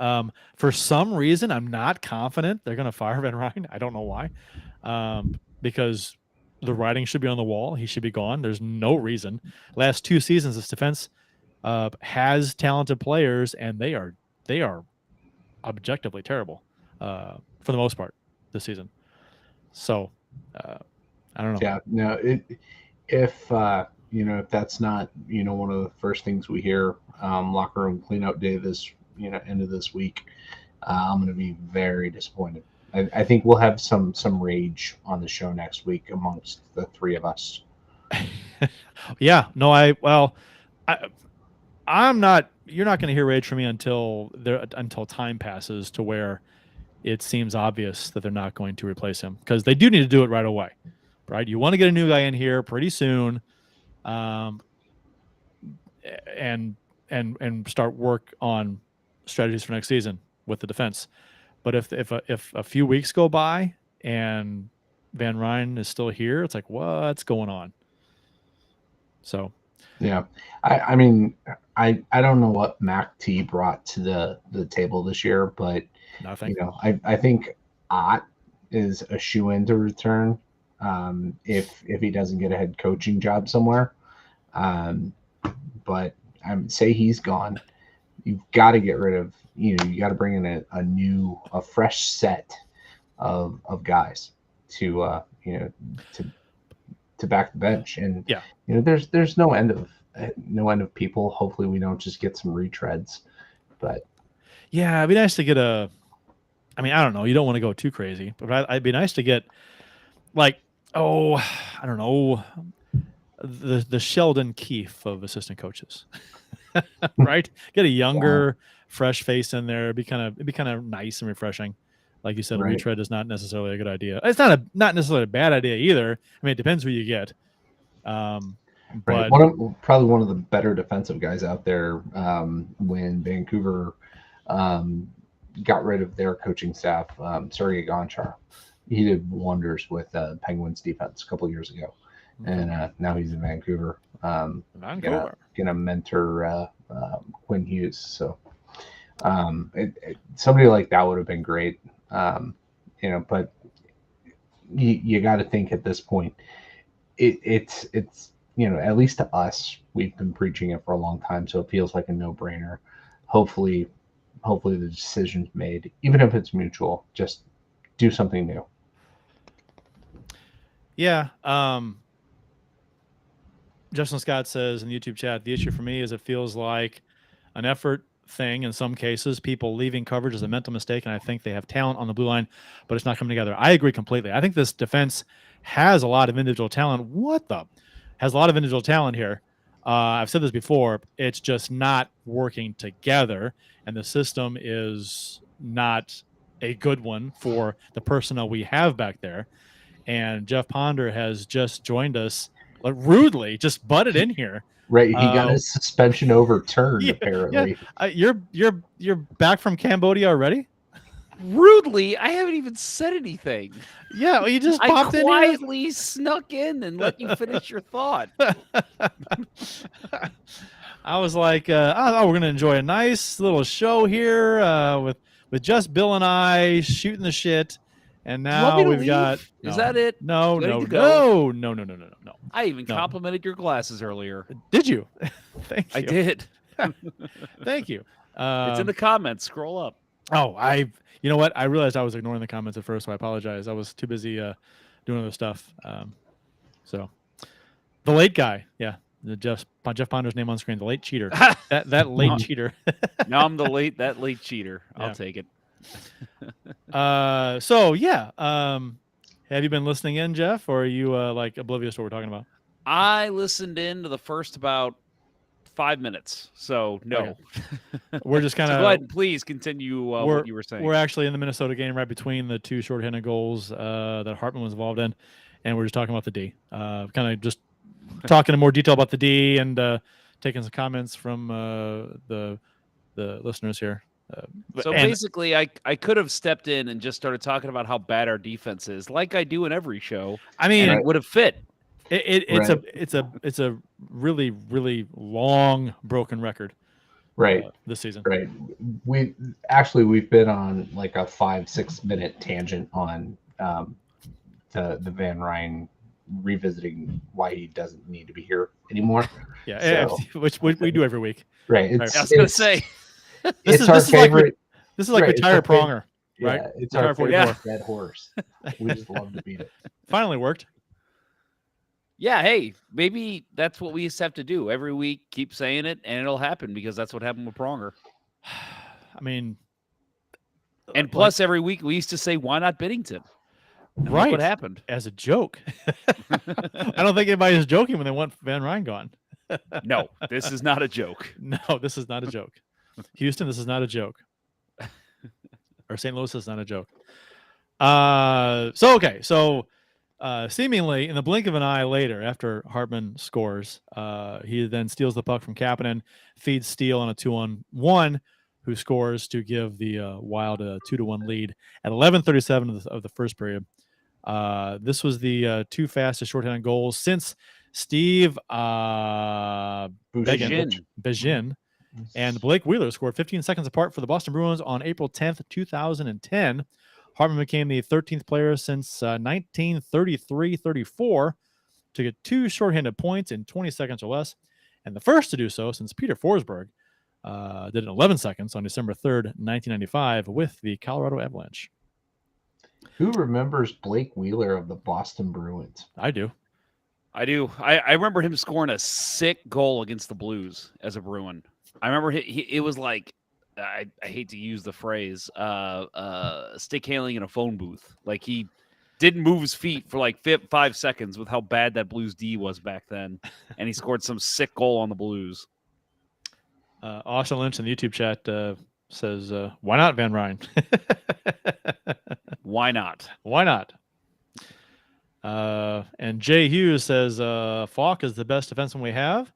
For some reason, I'm not confident they're going to fire Van Ryn. I don't know why. Because the writing should be on the wall. He should be gone. There's no reason. Last 2 seasons, this defense has talented players, and they are objectively terrible for the most part. this season. So I don't know. Yeah, no, if if that's not one of the first things we hear, locker room cleanout day this end of this week, I'm going to be very disappointed. I think we'll have some rage on the show next week amongst the three of us. Yeah, no, I'm not. You're not going to hear rage from me until time passes to where it seems obvious that they're not going to replace him, because they do need to do it right away, right? You want to get a new guy in here pretty soon, and start work on strategies for next season with the defense. But if a few weeks go by and Van Ryn is still here, it's like, what's going on? So, yeah, I mean, I don't know what Mac T brought to the table this year, but nothing. I think Ott is a shoe-in to return if he doesn't get a head coaching job somewhere. But say he's gone, you've got to get rid of. You got to bring in a fresh set of guys to back the bench, and yeah, there's no end of people. Hopefully, we don't just get some retreads, but yeah, it'd be nice to get I don't know. You don't want to go too crazy, but it'd be nice to get I don't know, the Sheldon Keefe of assistant coaches, right? Get a younger, fresh face in there. It'd be kind of nice and refreshing. Like you said, a retread is not necessarily a good idea. It's not necessarily a bad idea either. I mean, it depends who you get. But probably one of the better defensive guys out there when Vancouver got rid of their coaching staff, Sergei Gonchar. He did wonders with Penguins defense a couple of years ago, and now he's in Vancouver. Gonna mentor Quinn Hughes. So somebody like that would have been great. But you got to think at this point, it's at least to us, we've been preaching it for a long time, so it feels like a no-brainer. Hopefully the decision's made, even if it's mutual. Just do something new. Yeah. Justin Scott says in the YouTube chat, the issue for me is it feels like an effort thing in some cases. People leaving coverage is a mental mistake, and I think they have talent on the blue line, but it's not coming together. I agree completely. I think this defense has a lot of individual talent. Has a lot of individual talent here. I've said this before. It's just not working together, and the system is not a good one for the personnel we have back there. And Jeff Ponder has just joined us rudely, just butted in here. Right, he got his suspension overturned. Apparently, you're back from Cambodia already. Rudely, I haven't even said anything. Yeah, well, you just popped in. I quietly snuck in and let you finish your thought. I was like, we're going to enjoy a nice little show here with just Bill and I shooting the shit. And now we've got. Is that it? No. I even complimented your glasses earlier. Did you? Thank you. I did. Thank you. It's in the comments. Scroll up. Oh, you know what? I realized I was ignoring the comments at first, so I apologize. I was too busy doing other stuff. So, the late guy, yeah, Jeff Ponder's name on screen, the late cheater. that late cheater. Now I'm that late cheater. I'll take it. So yeah. Have you been listening in, Jeff, or are you oblivious to what we're talking about? I listened in to the first about 5 minutes, so no. Okay. We're just kind of. So go ahead and please continue what you were saying. We're actually in the Minnesota game, right between the two shorthanded goals that Hartman was involved in, and we're just talking about the D. Kind of just talking in more detail about the D and taking some comments from the listeners here. Basically, I could have stepped in and just started talking about how bad our defense is, like I do in every show. I mean, and it would have fit. It's a really, really long broken record. Right. This season. Right. We've been on like a 5-6 minute tangent on the Van Ryn revisiting why he doesn't need to be here anymore. Yeah, which we do every week. Right. I was going to say. This is our favorite. This is like retire Pronger. right? Yeah, it's Guitar our 44. favorite dead horse. We just love to beat it. Finally worked. Yeah, hey, maybe that's what we just have to do every week. Keep saying it, and it'll happen because that's what happened with Pronger. I mean, and plus, every week we used to say, "Why not Binnington?" And right? Look what happened as a joke. I don't think anybody is joking when they want Van Ryn gone. No, this is not a joke. No, this is not a joke. Houston, this is not a joke. Or St. Louis is not a joke. So seemingly in the blink of an eye later, after Hartman scores, he then steals the puck from Kapanen, feeds Steele on a 2-on-1, who scores to give the Wild a 2-1 lead at 11:37 of the first period. This was the two fastest shorthanded goals since Steve Bégin and Blake Wheeler scored 15 seconds apart for the Boston Bruins on April 10th, 2010. Hartman became the 13th player since 1933-34 to get two shorthanded points in 20 seconds or less, and the first to do so since Peter Forsberg did it in 11 seconds on December 3rd, 1995 with the Colorado Avalanche. Who remembers Blake Wheeler of the Boston Bruins? I do. I remember him scoring a sick goal against the Blues as a Bruin. I remember it was like, I hate to use the phrase, stick handling in a phone booth. Like he didn't move his feet for like 5 seconds with how bad that Blues D was back then. And he scored some sick goal on the Blues. Austin Lynch in the YouTube chat says, why not Van Ryn? Why not? Why not? And Jay Hughes says, Falk is the best defenseman we have.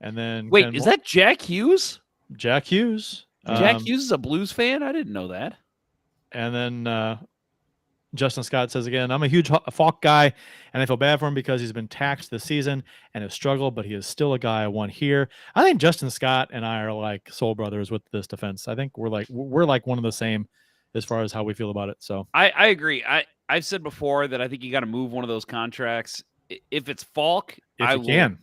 And then wait, is that Jack Hughes? Jack Hughes. Jack Hughes is a Blues fan? I didn't know that. And then Justin Scott says again, I'm a huge Falk guy, and I feel bad for him because he's been taxed this season and has struggled, but he is still a guy I want here. I think Justin Scott and I are like soul brothers with this defense. I think we're like one of the same as far as how we feel about it. So I agree. I've said before that I think you got to move one of those contracts. If it's Falk, if you can.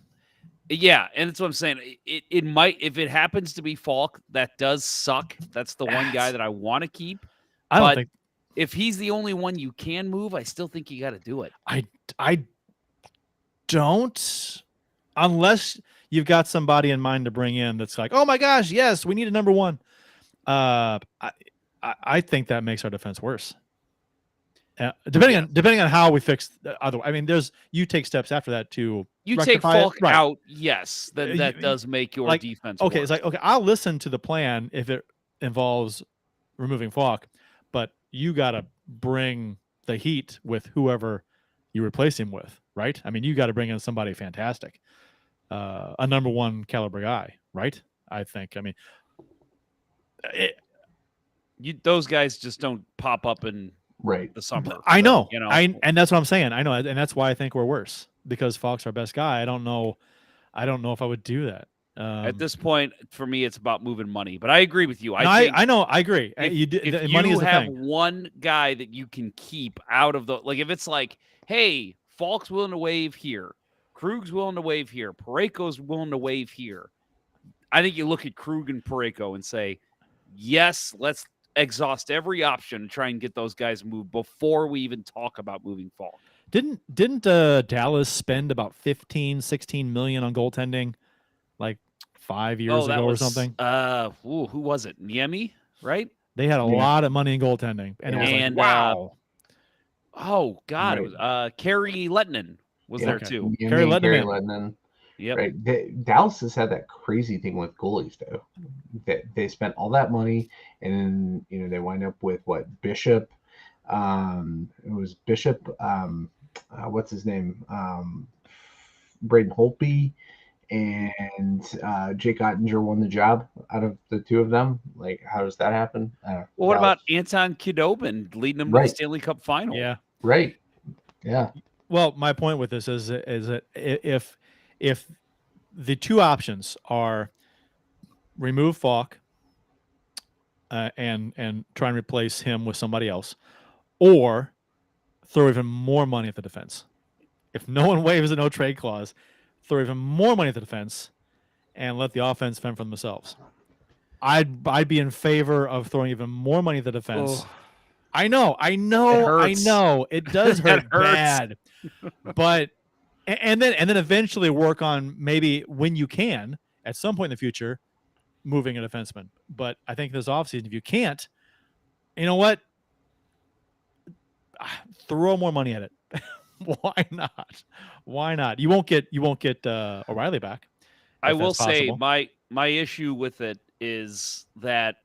Yeah, and that's what I'm saying. It might, if it happens to be Falk, that does suck. That's the one guy that I want to keep. I don't think. If he's the only one you can move, I still think you got to do it. I don't, unless you've got somebody in mind to bring in that's like, oh my gosh, yes, we need a number one. I think that makes our defense worse. Depending on how we fix the other. I mean, you take steps after that to take Falk right. out. Yes, that does make your defense okay. worse. It's like, okay, I'll listen to the plan if it involves removing Falk, but you got to bring the heat with whoever you replace him with, right? I mean, you got to bring in somebody fantastic, a number one caliber guy, right? I think. I mean, those guys just don't pop up in the summer. I know. And that's what I'm saying. I know, and that's why I think we're worse, because Falk's our best guy. I don't know if I would do that. At this point, for me, it's about moving money. But I agree with you. I know. I agree. If money you is have the thing. one guy that you can keep out of the, like, if it's like, hey, Falk's willing to waive here, Krug's willing to waive here, Parayko's willing to waive here, I think you look at Krug and Parayko and say, yes, let's exhaust every option to try and get those guys moved before we even talk about moving Falk. Didn't Dallas spend about 15-16 million on goaltending like 5 years ago or something? Who was it? Niemi, right? They had a lot of money in goaltending, and it was like, wow. Oh God, it was Kerry Lettinen was there too. Kerry Lettinen. Yep. Right. Dallas has had that crazy thing with goalies, though. They spent all that money, and then they wind up with what, Bishop. It was Bishop. What's his name? Braden Holtby and Jake Ottinger won the job out of the two of them. Like, how does that happen? Well, what about Anton Khudobin leading them to the Stanley Cup final? Yeah. Right. Yeah. Well, my point with this is that if the two options are remove Falk and try and replace him with somebody else, or throw even more money at the defense. If no one waives a no trade clause, throw even more money at the defense and let the offense fend for themselves. I'd be in favor of throwing even more money at the defense I know. It does hurt bad. But and then eventually work on maybe when you can at some point in the future moving a defenseman. But I think this offseason, if you can't, you know what? Throw more money at it. Why not? Why not? You won't get O'Reilly back. I will say my issue with it is that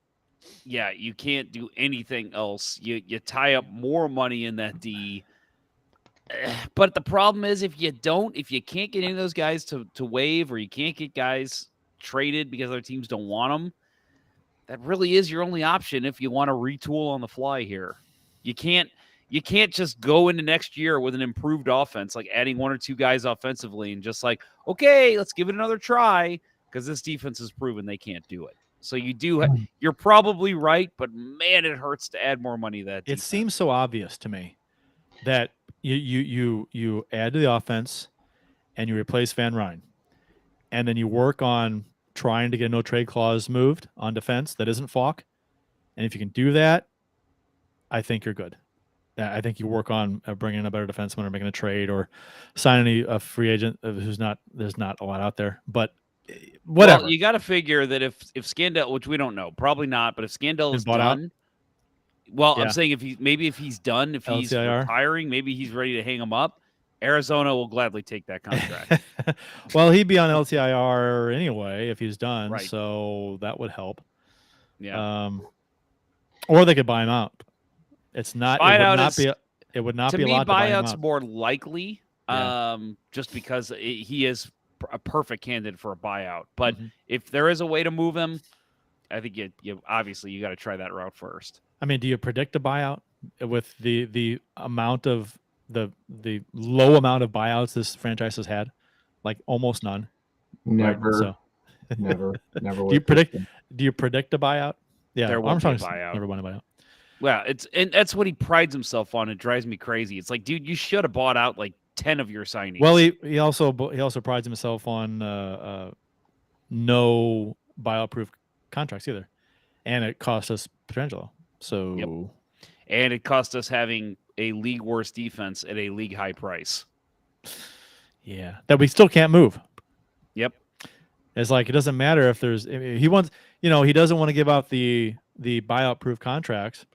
you can't do anything else. You tie up more money in that D. But the problem is if you can't get any of those guys to waive, or you can't get guys traded because other teams don't want them, that really is your only option if you want to retool on the fly here. You can't just go into next year with an improved offense, like adding one or two guys offensively and just like, okay, let's give it another try, because this defense has proven they can't do it. So you're probably right, but man, it hurts to add more money to that defense. It seems so obvious to me that you add to the offense and you replace Van Ryn, and then you work on trying to get a no trade clause moved on defense that isn't Falk. And if you can do that, I think you're good. I think you work on bringing in a better defenseman or making a trade or signing a free agent there's not a lot out there, but whatever. Well, you got to figure that if Scandell, which we don't know, probably not, but if Scandell is done, I'm saying if he's done, if he's retiring, maybe he's ready to hang him up, Arizona will gladly take that contract. Well, he'd be on LTIR anyway if he's done, right. So that would help. Yeah. Or they could buy him out. It would not be a lot to buy him buyout's out. more likely, just because he is a perfect candidate for a buyout. But if there is a way to move him, I think you obviously you got to try that route first. I mean, do you predict a buyout with the amount of the low amount of buyouts this franchise has had? Like almost none. Never. Right? So. Never. Do you predict a buyout? Yeah, there won't be a buyout. Never won a buyout. Well, and that's what he prides himself on. It drives me crazy. It's like, dude, you should have bought out like 10 of your signings. Well, he also prides himself on no buyout-proof contracts either, and it cost us Petrangelo. So, and it cost us having a league worst defense at a league high price. Yeah, that we still can't move. Yep. It's like it doesn't matter if he doesn't want to give out the buyout-proof contracts.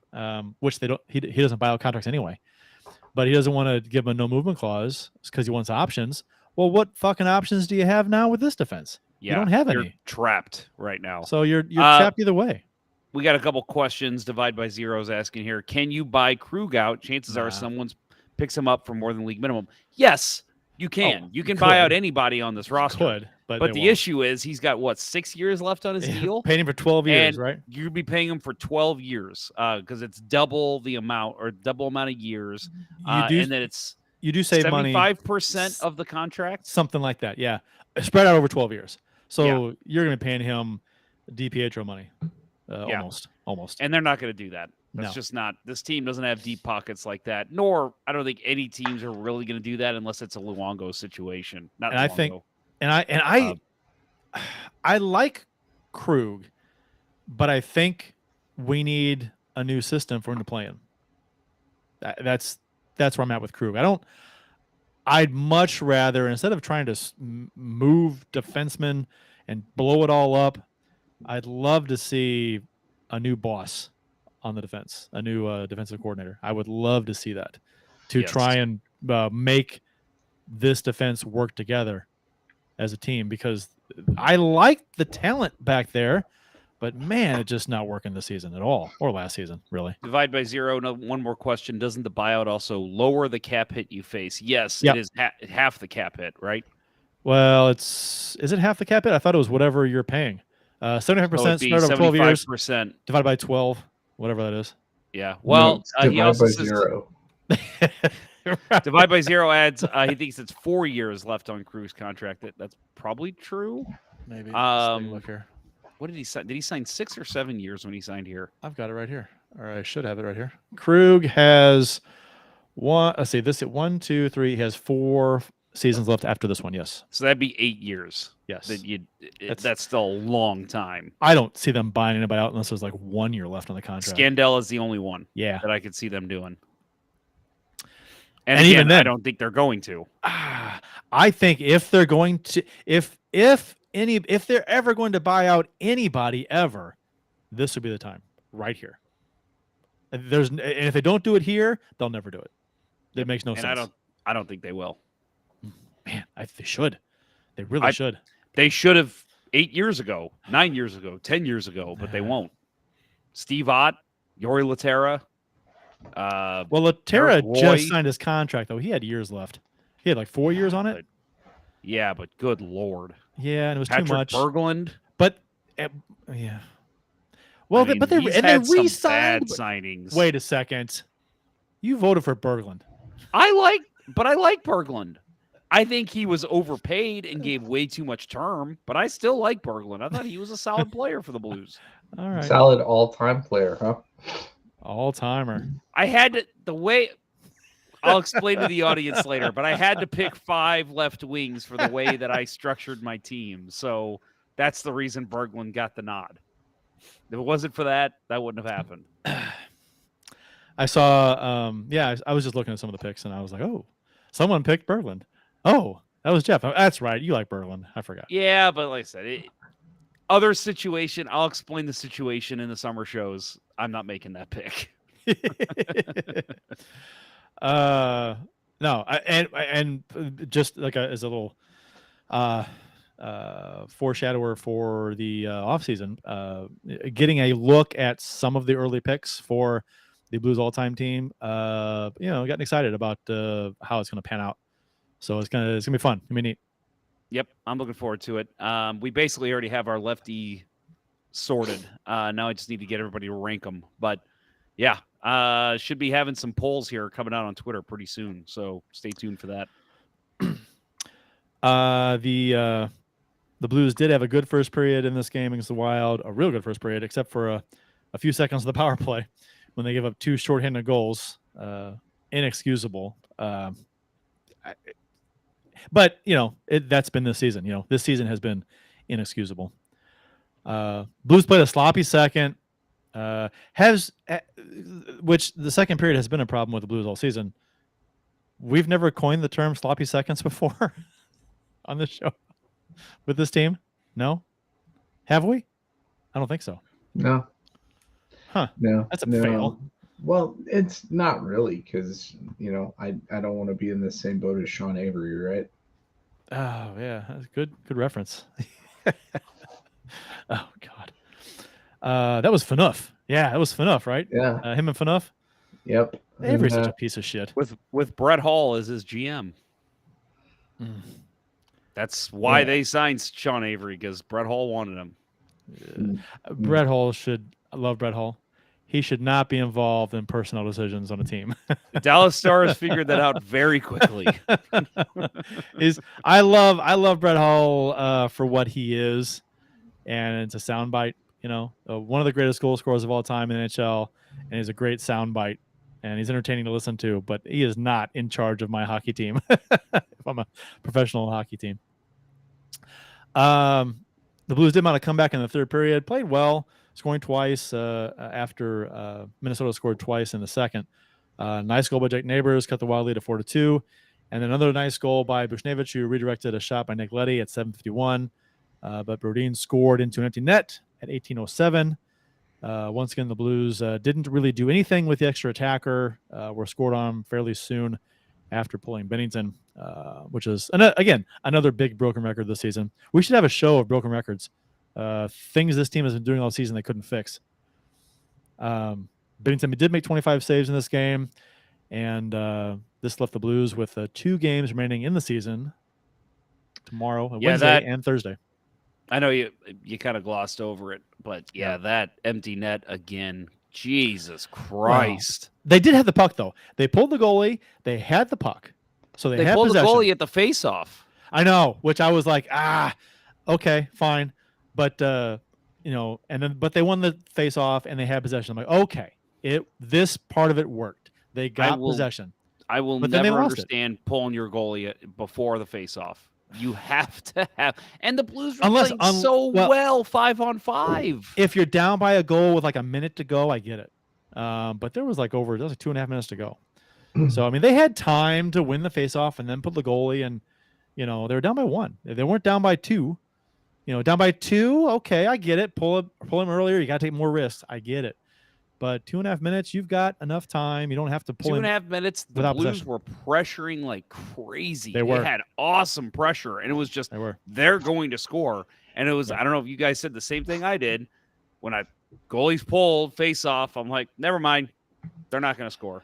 Which they don't. He doesn't buy out contracts anyway, but he doesn't want to give him a no movement clause because he wants options. Well, what fucking options do you have now with this defense? Yeah, you don't have you're any. Trapped right now. So you're trapped either way. We got a couple questions. Divide by Zero's asking here: can you buy Krug out? Chances are someone picks him up for more than league minimum. Yes, you can. You can buy out anybody on this roster. But the issue is he's got 6 years left on his deal. Paying him for 12 years, right? You'd be paying him for 12 years because it's double the amount or double amount of years. And then you do save 75% of the contract, something like that. Yeah, spread out over 12 years. So you're going to be paying him DiPietro money, almost. And they're not going to do that. That's just not. This team doesn't have deep pockets like that. Nor I don't think any teams are really going to do that unless it's a Luongo situation. Not Luongo. I like Krug, but I think we need a new system for him to play in. That's where I'm at with Krug. I'd much rather, instead of trying to move defensemen and blow it all up, I'd love to see a new boss on the defense, a new defensive coordinator. I would love to see that to try and make this defense work together as a team, because I like the talent back there, but man, it's just not working this season at all, or last season, really. Divide by zero. No, one more question. Doesn't the buyout also lower the cap hit you face? Yes, it is half the cap hit, right? Well, is it half the cap hit? I thought it was whatever you're paying. 75% spread over 12 years. Divided by 12, whatever that is. Yeah. Well, he also says zero. Divide by zero adds. He thinks it's 4 years left on Krug's contract. That's probably true. Maybe. Look here. What did he sign? Did he sign 6 or 7 years when he signed here? I've got it right here. Or I should have it right here. Krug has one. Let's see. This at 1, 2, 3. He has 4, seasons left after this one. Yes. So that'd be 8 years. Yes. That's still a long time. I don't see them buying anybody out unless there's like 1 year left on the contract. Scandell is the only one. Yeah. That I could see them doing. And again, even then, I don't think they're going to. I think if they're going to, if they're ever going to buy out anybody ever, this would be the time right here. And if they don't do it here, they'll never do it. It makes no sense. I don't think they will. Man, they should. They really should. They should have 8 years ago, 9 years ago, 10 years ago, but they won't. Steve Ott, Yori Laterra. Well, Laterra just signed his contract, though. He had years left. He had like 4 years on it. Yeah, but good Lord. Yeah, and it was Patrick too much. Berglund. But, yeah. Well, they re-signed signings. Wait a second. You voted for Berglund. I like Berglund. I think he was overpaid and gave way too much term, but I still like Berglund. I thought he was a solid player for the Blues. All right. Solid all-time player, huh? All-timer. I had I'll explain to the audience later, but I had to pick 5 left wings for the way that I structured my team. So that's the reason Berglund got the nod. If it wasn't for that, that wouldn't have happened. I saw, I was just looking at some of the picks, and I was like, oh, someone picked Berglund. Oh, that was Jeff. That's right. You like Berglund. I forgot. Yeah, but like I said, other situation, I'll explain the situation in the summer shows. I'm not making that pick. No, and just like as a little foreshadower for the offseason, getting a look at some of the early picks for the Blues all-time team, getting excited about how it's going to pan out. So it's gonna be fun. It's gonna be neat. Yep, I'm looking forward to it. We basically already have our lefty sorted. Now I just need to get everybody to rank them. But yeah, should be having some polls here coming out on Twitter pretty soon. So stay tuned for that. The Blues did have a good first period in this game against the Wild, a real good first period, except for a few seconds of the power play when they gave up 2 shorthanded goals. Inexcusable. But, that's been this season. This season has been inexcusable. Blues played a sloppy second, which the second period has been a problem with the Blues all season. We've never coined the term sloppy seconds before on this show with this team. No? Have we? I don't think so. No. Huh. No. That's a fail. Well, it's not really because, I don't want to be in the same boat as Sean Avery, right? Oh, yeah. That's good reference. Oh, God. That was Phaneuf. Yeah, that was Phaneuf, right? Yeah. Him and Phaneuf? Yep. Avery's such a piece of shit. With Brett Hall as his GM. That's why they signed Sean Avery, because Brett Hall wanted him. Brett Hall I love Brett Hall. He should not be involved in personnel decisions on a team. The Dallas Stars figured that out very quickly. I love Brett Hall for what he is, and it's a soundbite. One of the greatest goal scorers of all time in the NHL, and he's a great soundbite, and he's entertaining to listen to. But he is not in charge of my hockey team. If I'm a professional hockey team, the Blues did want to come back in the third period, played well. Scoring twice after Minnesota scored twice in the second. Nice goal by Jake Neighbors, cut the Wild lead to 4-2. And another nice goal by Buchnevich, who redirected a shot by Nick Leddy at 7:51. But Brodin scored into an empty net at 18:07. Once again, the Blues didn't really do anything with the extra attacker. Were scored on fairly soon after pulling Bennington, which is, again, another big broken record this season. We should have a show of broken records. Things this team has been doing all season they couldn't fix. Bennington did make 25 saves in this game, and this left the Blues with 2 games remaining in the season tomorrow, Wednesday and Thursday. I know you kind of glossed over it, but that empty net again. Jesus Christ. Wow. They did have the puck, though. They pulled the goalie. They had the puck. So they had pulled possession. The goalie at the face-off. I know, which I was like, okay, fine. But, but they won the face-off and they had possession. I'm like, okay, this part of it worked. They got possession. I will never understand pulling your goalie before the face-off. You have to have, and the Blues were playing well 5-on-5. If you're down by a goal with like a minute to go, I get it. But there was like 2.5 minutes to go. So, I mean, they had time to win the face-off and then put the goalie, and, they were down by 1. They weren't down by 2. Down by 2, okay, I get it. Pull him earlier. You got to take more risks. I get it. But 2.5 minutes, you've got enough time. You don't have to pull 2.5 minutes. The Blues were pressuring like crazy. They had awesome pressure, and it was just they're going to score. And it was I don't know if you guys said the same thing I did when goalies pulled face off. I'm like, never mind, they're not going to score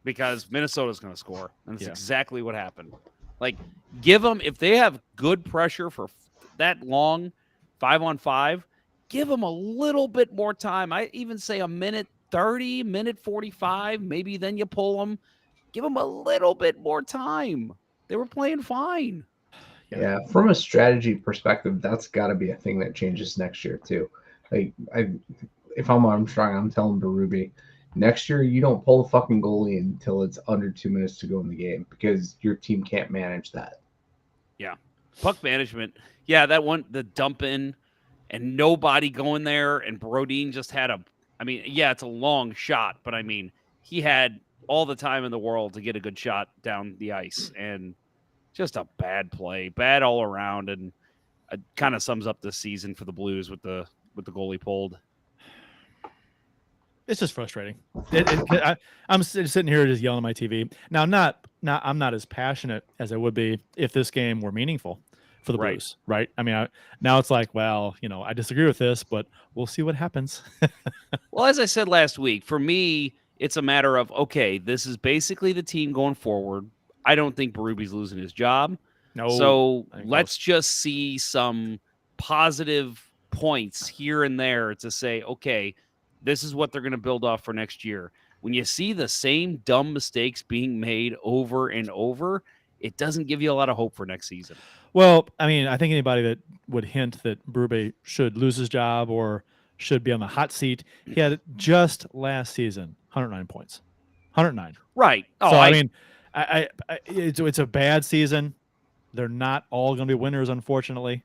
because Minnesota's going to score, and that's exactly what happened. Like, give them if they have good pressure for that long, 5-on-5. Give them a little bit more time. I even say a minute 30, minute 45. Maybe then you pull them. Give them a little bit more time. They were playing fine. Yeah, from a strategy perspective, that's got to be a thing that changes next year too. Like, if I'm Armstrong, I'm telling Berube, next year you don't pull the fucking goalie until it's under 2 minutes to go in the game because your team can't manage that. Yeah, puck management. Yeah, that one, the dump in. And nobody going there, and Brodin just had it's a long shot, but I mean, he had all the time in the world to get a good shot down the ice, and just a bad play, bad all around, and it kind of sums up the season for the Blues with the goalie pulled. It's just frustrating. I'm sitting here just yelling at my TV. Now, I'm not as passionate as I would be if this game were meaningful for the Blues, right? I mean, now it's like, well, I disagree with this, but we'll see what happens. Well, as I said last week, for me, it's a matter of, okay, this is basically the team going forward. I don't think Berube's losing his job. No. So let's just see some positive points here and there to say, okay, this is what they're going to build off for next year. When you see the same dumb mistakes being made over and over, it doesn't give you a lot of hope for next season. Well, I mean, I think anybody that would hint that Berube should lose his job or should be on the hot seat, he had just last season 109 points, 109. Right. Oh, so I mean, it's a bad season. They're not all going to be winners, unfortunately.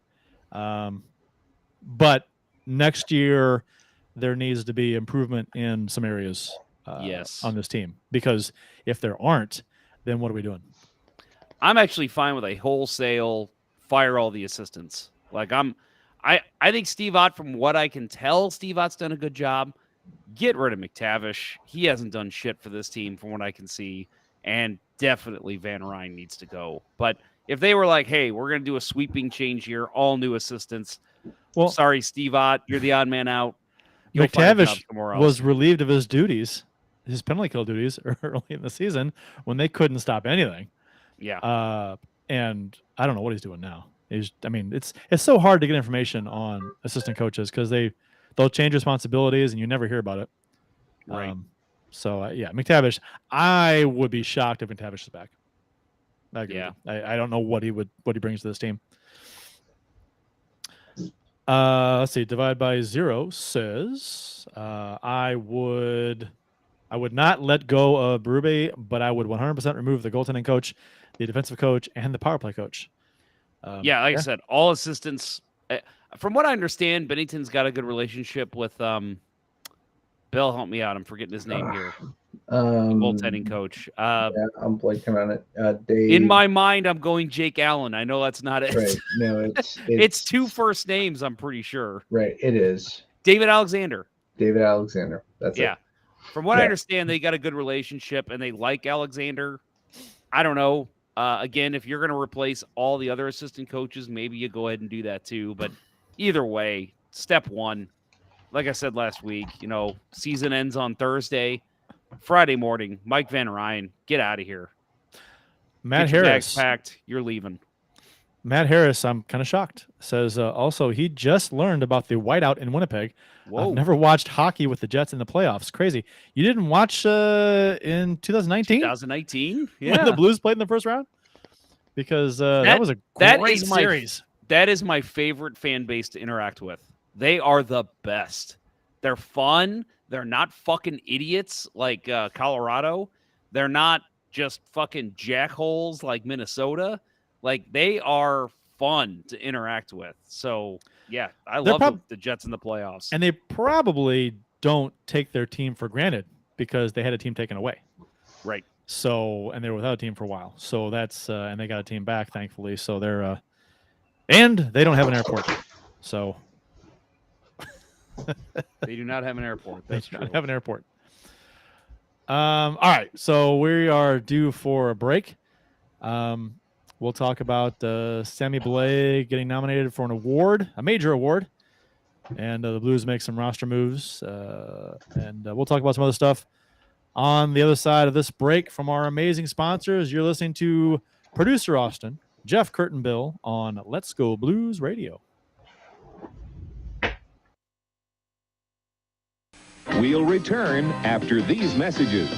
But next year there needs to be improvement in some areas. On this team, because if there aren't, then what are we doing? I'm actually fine with a wholesale fire all the assistants. Like I think Steve Ott, from what I can tell, Steve Ott's done a good job. Get rid of McTavish. He hasn't done shit for this team from what I can see. And definitely Van Ryn needs to go. But if they were like, hey, we're going to do a sweeping change here, all new assistants. Well, sorry, Steve Ott, you're the odd man out. McTavish was relieved of his duties, his penalty kill duties early in the season when they couldn't stop anything. Yeah. And I don't know what he's doing now. It's so hard to get information on assistant coaches because they'll change responsibilities and you never hear about it. Right. McTavish, I would be shocked if McTavish is back. I don't know what he brings to this team. Let's see. Divide by 0 says I would not let go of Berube, but I would 100% remove the goaltending coach, the defensive coach, and the power play coach. I said, all assistants. From what I understand, Bennington's got a good relationship with Bill. Help me out. I'm forgetting his name here. The goaltending coach. I'm blanking on it. Dave. In my mind, I'm going Jake Allen. I know that's not it. Right. No, it's 2 first names, I'm pretty sure. Right. It is. David Alexander. That's it. From what I understand, they got a good relationship and they like Alexander. I don't know. Again, if you're going to replace all the other assistant coaches, maybe you go ahead and do that too. But either way, step 1, like I said last week, season ends on Thursday. Friday morning, Mike Van Ryn, get out of here. Matt Get your Harris bags packed. You're leaving. Matt Harris, I'm kind of shocked. Says also he just learned about the whiteout in Winnipeg. Whoa. I've never watched hockey with the Jets in the playoffs. Crazy. You didn't watch in 2019? 2019? Yeah. When the Blues played in the first round? Because that was a great series. That is my favorite fan base to interact with. They are the best. They're fun. They're not fucking idiots like Colorado. They're not just fucking jackholes like Minnesota. Like, they are fun to interact with. So, yeah, I love the Jets in the playoffs. And they probably don't take their team for granted because they had a team taken away. Right. So, and they were without a team for a while. So that's, and they got a team back, thankfully. So they're, and they don't have an airport. So they do not have an airport. That's true. They don't have an airport. All right. So we are due for a break. We'll talk about Sammy Blais getting nominated for an award, a major award. And the Blues make some roster moves. And we'll talk about some other stuff on the other side of this break from our amazing sponsors. You're listening to Producer Austin, Jeff Curtinbill on Let's Go Blues Radio. We'll return after these messages.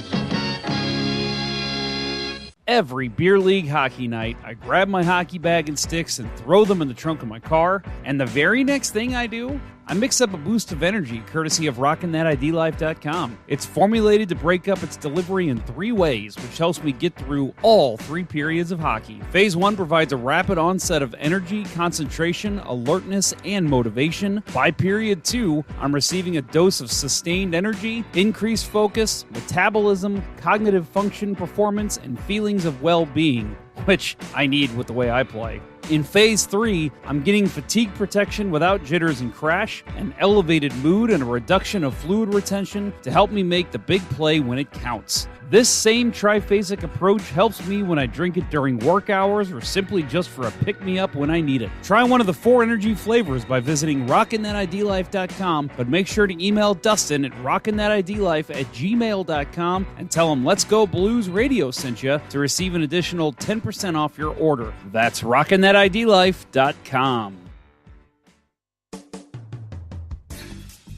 Every beer league hockey night, I grab my hockey bag and sticks and throw them in the trunk of my car. And the very next thing I do, I mix up a boost of energy courtesy of RockinThatIDLife.com. It's formulated to break up its delivery in 3 ways, which helps me get through all 3 periods of hockey. Phase 1 provides a rapid onset of energy, concentration, alertness, and motivation. By period 2, I'm receiving a dose of sustained energy, increased focus, metabolism, cognitive function, performance, and feelings of well-being, which I need with the way I play. In Phase 3, I'm getting fatigue protection without jitters and crash, an elevated mood, and a reduction of fluid retention to help me make the big play when it counts. This same triphasic approach helps me when I drink it during work hours or simply just for a pick-me-up when I need it. Try one of the 4 energy flavors by visiting RockinThatIDLife.com, but make sure to email Dustin at RockinThatIDLife@gmail.com and tell him Let's Go Blues Radio sent you to receive an additional 10% off your order. That's RockinThatIDLife.com.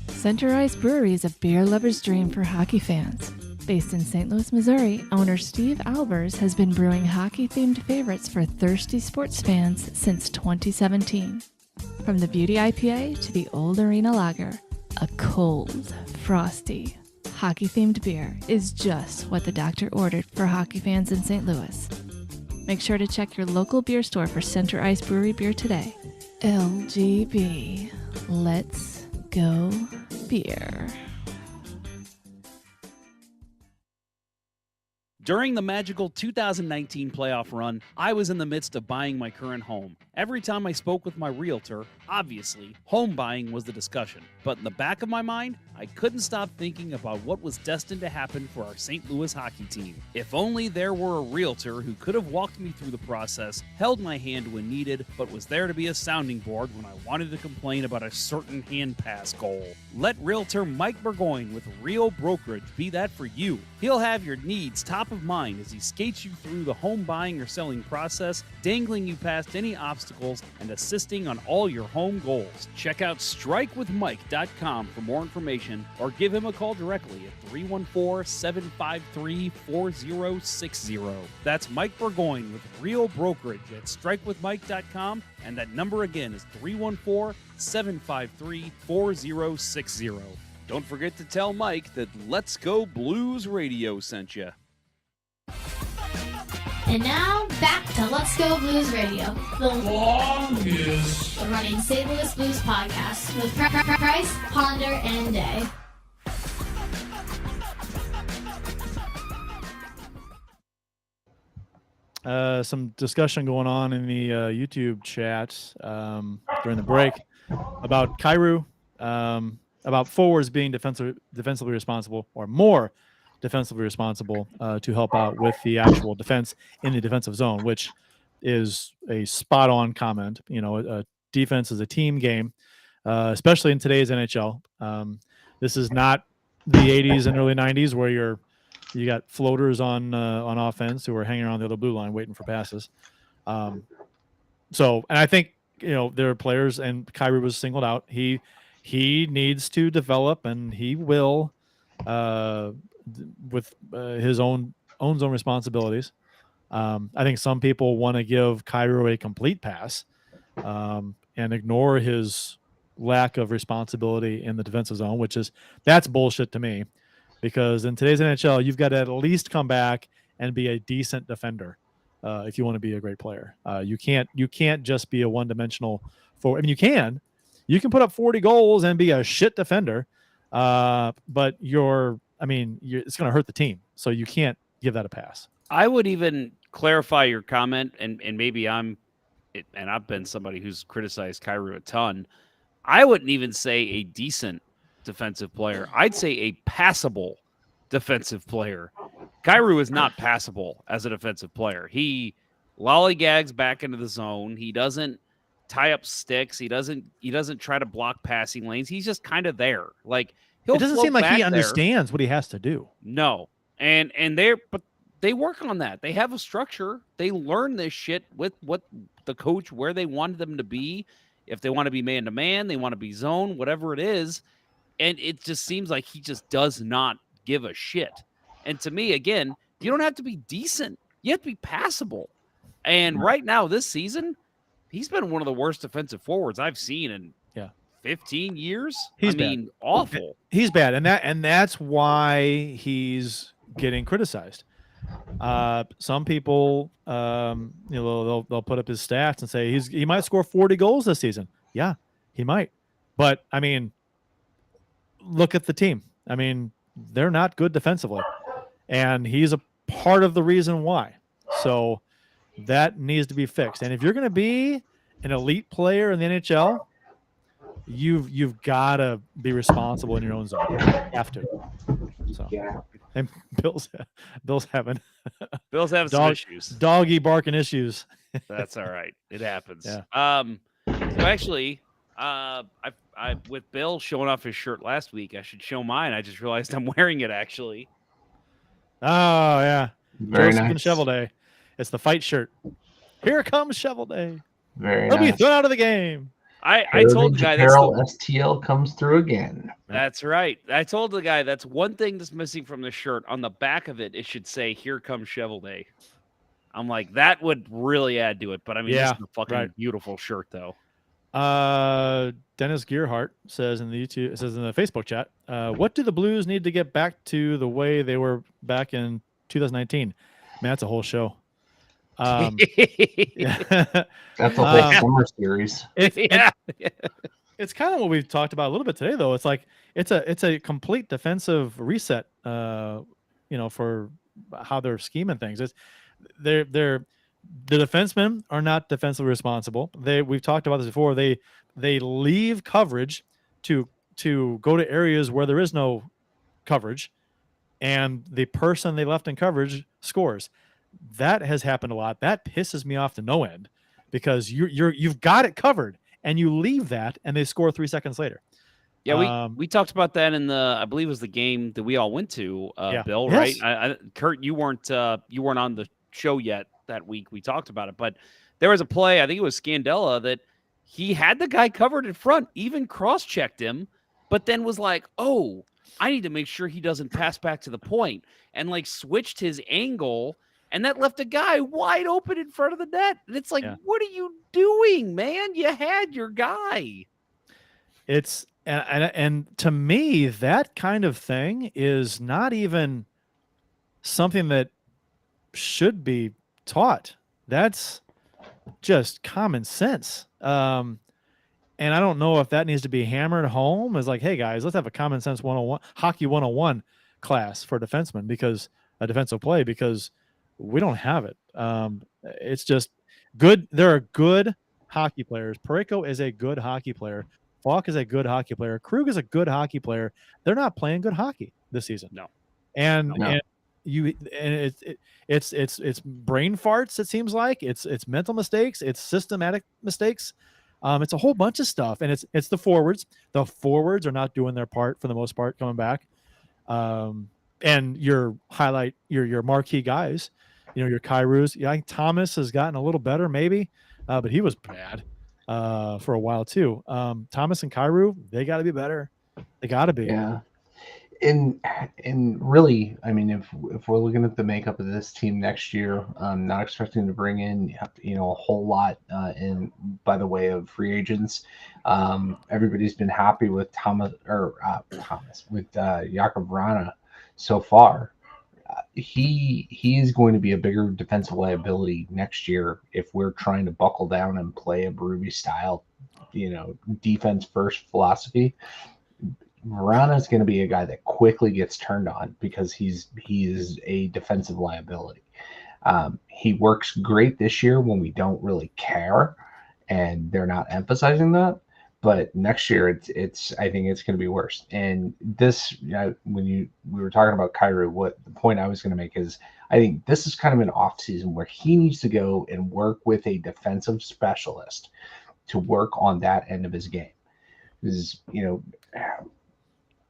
Center Ice Brewery is a beer lover's dream for hockey fans. Based in St. Louis, Missouri, owner Steve Albers has been brewing hockey-themed favorites for thirsty sports fans since 2017. From the Beauty IPA to the Old Arena Lager, a cold, frosty, hockey-themed beer is just what the doctor ordered for hockey fans in St. Louis. Make sure to check your local beer store for Center Ice Brewery beer today. LGB. Let's go beer. During the magical 2019 playoff run, I was in the midst of buying my current home. Every time I spoke with my realtor, obviously, home buying was the discussion. But in the back of my mind, I couldn't stop thinking about what was destined to happen for our St. Louis hockey team. If only there were a realtor who could have walked me through the process, held my hand when needed, but was there to be a sounding board when I wanted to complain about a certain hand pass goal. Let realtor Mike Burgoyne with Real Brokerage be that for you. He'll have your needs top of mind as he skates you through the home buying or selling process, dangling you past any obstacles and assisting on all your home goals. Check out strikewithmike.com for more information or give him a call directly at 314-753-4060. That's Mike Burgoyne with Real Brokerage at strikewithmike.com, and that number again is 314-753-4060. Don't forget to tell Mike that Let's Go Blues Radio sent you. And now, back to Let's Go Blues Radio, the longest running St. Louis Blues podcast with Price, Ponder, and Day. Some discussion going on in the YouTube chat during the break about Kyrou, about forwards being defensively responsible or more defensively responsible to help out with the actual defense in the defensive zone, which is a spot-on comment. You know, defense is a team game, especially in today's NHL. This is not the 80s and early 90s where you got floaters on offense who are hanging around the other blue line waiting for passes. And I think, you know, there are players, and Kyrou was singled out. He needs to develop, and he will with his own responsibilities. I think some people want to give Kyrou a complete pass and ignore his lack of responsibility in the defensive zone, that's bullshit to me. Because in today's NHL, you've got to at least come back and be a decent defender if you want to be a great player. You can't just be a one-dimensional forward. I mean, you can put up 40 goals and be a shit defender, but it's going to hurt the team. So you can't give that a pass. I would even clarify your comment, and maybe I've been somebody who's criticized Kyrou a ton. I wouldn't even say a decent defensive player. I'd say a passable defensive player. Kyrou is not passable as a defensive player. He lollygags back into the zone. He doesn't tie up sticks. He doesn't try to block passing lanes. He's just kind of there. Like it doesn't seem like he understands what he has to do. No. And but they work on that. They have a structure. They learn this shit with what the coach, where they wanted them to be. If they want to be man-to-man, they want to be zone, whatever it is. And it just seems like he just does not give a shit. And to me, again, you don't have to be decent. You have to be passable. And right now, this season, he's been one of the worst defensive forwards I've seen in 15 years. He's bad. Awful. He's bad. And that's why he's getting criticized. Some people, they'll put up his stats and say he might score 40 goals this season. Yeah, he might. But I mean, look at the team. I mean, they're not good defensively, and he's a part of the reason why. So that needs to be fixed. And if you're going to be an elite player in the NHL, you've got to be responsible in your own zone. You have to. So. Yeah. And Bill's having some issues. Doggy barking issues. That's all right. It happens. Yeah. So actually, I with Bill showing off his shirt last week, I should show mine. I just realized I'm wearing it actually. Oh yeah. Very Joseph nice. and Shovel Day. It's the fight shirt. Here comes Shovel Day. Very He'll nice. be thrown out of the game. I told the guy STL comes through again. That's right. I told the guy that's one thing that's missing from the shirt. On the back of it, it should say "Here comes Shovel Day." I'm like, that would really add to it. But I mean, this is a fucking beautiful shirt, though. Dennis Gearhart says in the Facebook chat, what do the Blues need to get back to the way they were back in 2019? Man, that's a whole show. That's a whole summer series. It's kind of what we've talked about a little bit today, though. It's like it's a complete defensive reset. For how they're scheming things. The defensemen are not defensively responsible. We've talked about this before. They leave coverage to go to areas where there is no coverage, and the person they left in coverage scores. That has happened a lot. That pisses me off to no end, because you've got it covered and you leave that and they score 3 seconds later. Yeah, we talked about that in I believe it was the game that we all went to, Bill, yes. right? Kurt, you weren't on the show yet that week. We talked about it, but there was a play, I think it was Scandella, that he had the guy covered in front, even cross-checked him, but then was like, oh, I need to make sure he doesn't pass back to the point, and like switched his angle. And that left a guy wide open in front of the net. And it's like, what are you doing, man? You had your guy. It's and to me, that kind of thing is not even something that should be taught. That's just common sense. And I don't know if that needs to be hammered home as like, hey guys, let's have a common sense 101 hockey 101 class for defensemen, because a defensive play, because we don't have it. It's just good. There are good hockey players. Parayko is a good hockey player. Falk is a good hockey player. Krug is a good hockey player. They're not playing good hockey this season. No. And it's brain farts. It seems like it's mental mistakes. It's systematic mistakes. It's a whole bunch of stuff. And it's the forwards. The forwards are not doing their part for the most part coming back. And your marquee guys, your Kyrous. Yeah, I think Thomas has gotten a little better maybe, but he was bad for a while too. Thomas and Kyrou, they got to be better. They got to be. Yeah. And really, I mean, if we're looking at the makeup of this team next year, not expecting to bring in a whole lot in by the way of free agents. Everybody's been happy with Jakob Vrana so far. he is going to be a bigger defensive liability next year if we're trying to buckle down and play a Berube style, defense first philosophy. Marana is going to be a guy that quickly gets turned on because he is a defensive liability. He works great this year when we don't really care, and they're not emphasizing that. But next year, it's I think it's going to be worse. And this, when we were talking about Kyrou, what the point I was going to make is I think this is kind of an off season where he needs to go and work with a defensive specialist to work on that end of his game. Because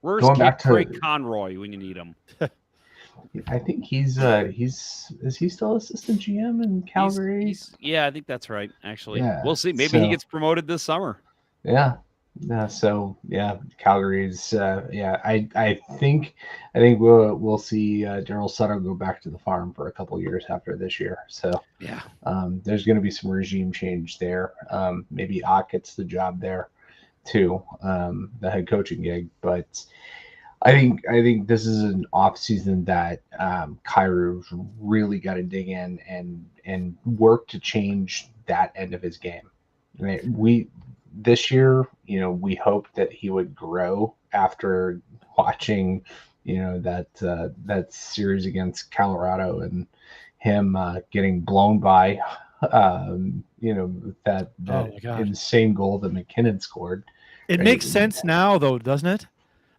where's going back to Craig Conroy when you need him? I think is he still assistant GM in Calgary? Yeah, I think that's right. Actually, Yeah, we'll see. Maybe he gets promoted this summer. Yeah. So Calgary's. I think we'll see Daryl Sutter go back to the farm for a couple of years after this year. So yeah, there's going to be some regime change there. Maybe Ott gets the job there too, the head coaching gig. But I think this is an off season that Kyrou's really got to dig in and work to change that end of his game. I mean, this year, we hoped that he would grow after watching, that series against Colorado and him getting blown by, that insane goal that McKinnon scored. It makes sense now, though, doesn't it?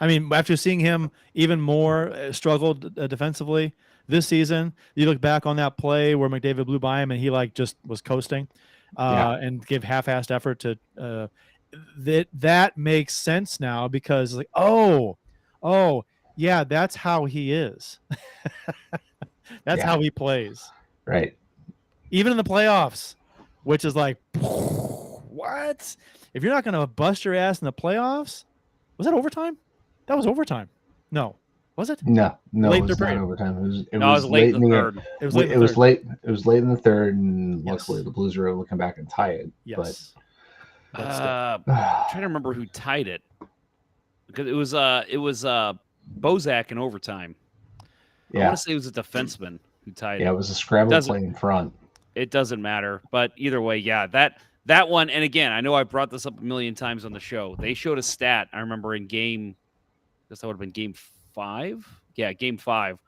I mean, after seeing him even more struggled defensively this season, you look back on that play where McDavid blew by him and he just was coasting. And give half-assed effort to that makes sense now because that's how he is. That's how he plays. Right. Even in the playoffs, which is like, what? If you're not going to bust your ass in the playoffs, was that overtime? That was overtime. No. Was it? No, late it was not overtime. It was late in the third. It was late in the third, and luckily the Blues were able to come back and tie it. Yes. I'm trying to remember who tied it because it was Bozak in overtime. Yeah. I want to say it was a defenseman who tied it. Yeah, it was a scramble play in front. It doesn't matter, but either way, that one. And again, I know I brought this up a million times on the show. They showed a stat. I remember in game. I guess that would have been game 5. Yeah, game 5.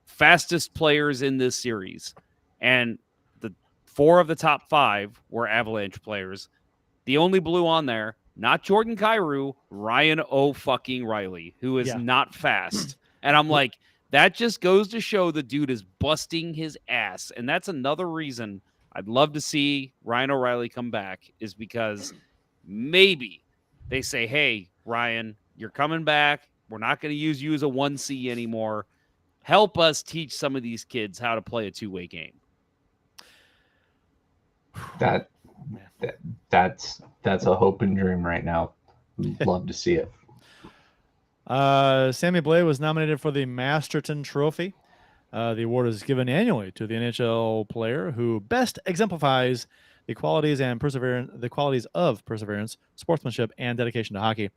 Fastest players in this series. And the 4 of the top 5 were Avalanche players. The only blue on there, not Jordan Kyrou, Ryan O'Fucking-Riley, who is not fast. And I'm like, that just goes to show the dude is busting his ass. And that's another reason I'd love to see Ryan O'Reilly come back is because maybe they say, hey, Ryan, you're coming back. We're not going to use you as a 1C anymore. Help us teach some of these kids how to play a two-way game. That's a hope and dream right now. Love to see it. Sammy Blais was nominated for the Masterton Trophy. The award is given annually to the NHL player who best exemplifies the qualities of perseverance, sportsmanship, and dedication to hockey.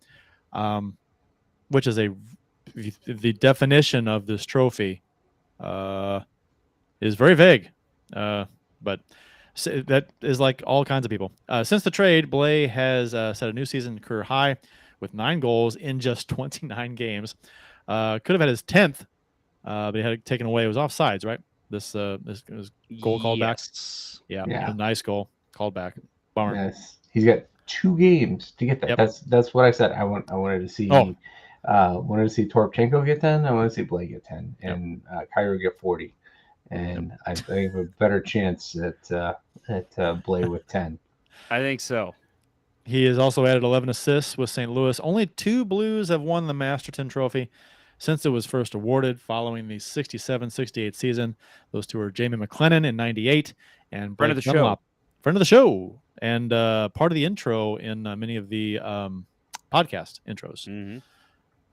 Which is the definition of this trophy is very vague, but that is like all kinds of people. Since the trade, Blais has set a new season career high with 9 goals in just 29 games. Could have had his 10th, but he had it taken away. It was offsides, right? This goal called back. Yeah, a nice goal called back. Bummer. Yes, he's got 2 games to get that. Yep. That's what I said. I wanted to see. Wanted to see Toropchenko get 10. I want to see Blais get 10, and Kyrou get 40. And I think a better chance at Blais with 10. I think so. He has also added 11 assists with St. Louis. Only 2 Blues have won the Masterton Trophy since it was first awarded following the 67-68 season. Those 2 are Jamie McLennan in 98 and friend of the show. Friend of the show and part of the intro in many of the podcast intros. Mm-hmm.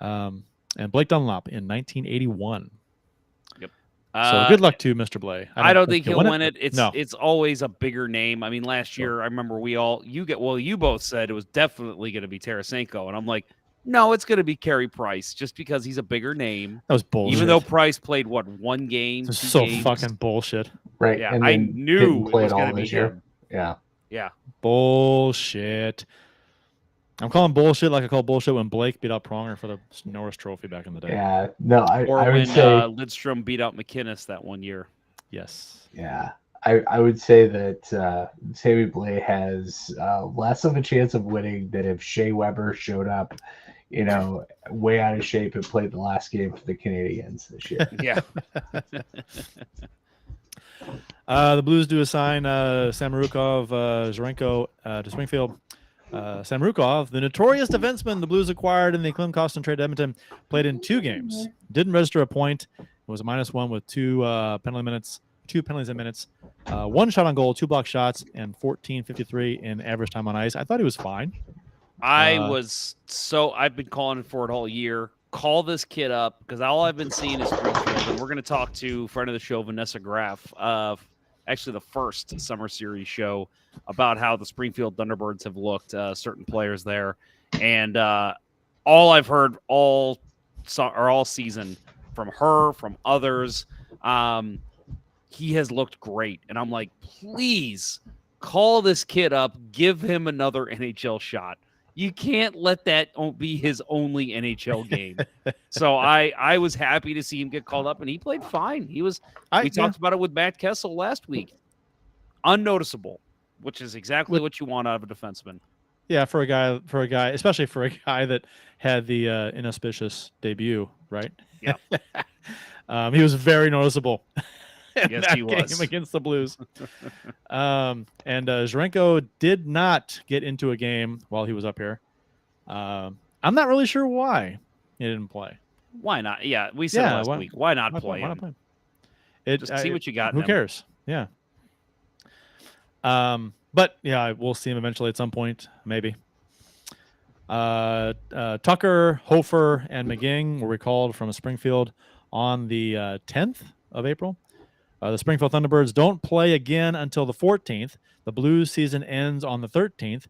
And Blake Dunlop in 1981. Yep. So good luck to Mr. Blais. I don't think he'll win it. It's always a bigger name. I mean, last year I remember you both said it was definitely going to be Tarasenko, and I'm like, No, it's going to be Carey Price just because he's a bigger name. That was bullshit. Even though Price played, one game? This is 2 so games? fucking bullshit. Right. Yeah, And I then knew it play was all going to be this year. him. Yeah. Yeah. Bullshit. I'm calling bullshit like I called bullshit when Blake beat out Pronger for the Norris Trophy back in the day. Yeah. No, I Or would when say Lidstrom beat out McInnes that one year. Yes. yeah. I would say that Sammy Blais has less of a chance of winning than if Shea Weber showed up, way out of shape and played the last game for the Canadians this year. Yeah. The Blues do assign Samorukov, Zherenko to Springfield. Samorukov, the notorious defenseman the Blues acquired in the Klim Kostin trade to Edmonton, played in 2 games. Didn't register a point. It was a -1 with 2 penalties in minutes. 1 shot on goal, 2 block shots, and 14.53 in average time on ice. I thought he was fine. I've been calling for it all year. Call this kid up because all I've been seeing is Springfield. And we're going to talk to friend of the show, Vanessa Graff, actually the first Summer Series show, about how the Springfield Thunderbirds have looked, certain players there. And all I've heard all season from her, from others, he has looked great. And I'm like, please call this kid up, give him another NHL shot. You can't let that be his only NHL game. So I was happy to see him get called up, and he played fine. We talked about it with Matt Kessel last week. Unnoticeable, which is exactly what you want out of a defenseman. Yeah, for a guy, especially for a guy that had the inauspicious debut, right? Yeah. He was very noticeable. Yes, he was game against the Blues. And Zherenko did not get into a game while he was up here. I'm not really sure why he didn't play. Why not? Yeah, we said last week. Why not play him? Just see what you got. Who cares? Yeah. But yeah, we'll see him eventually at some point, maybe. Tucker, Hofer, and McGing were recalled from Springfield on the 10th of April. The Springfield Thunderbirds don't play again until the 14th. The Blues season ends on the 13th.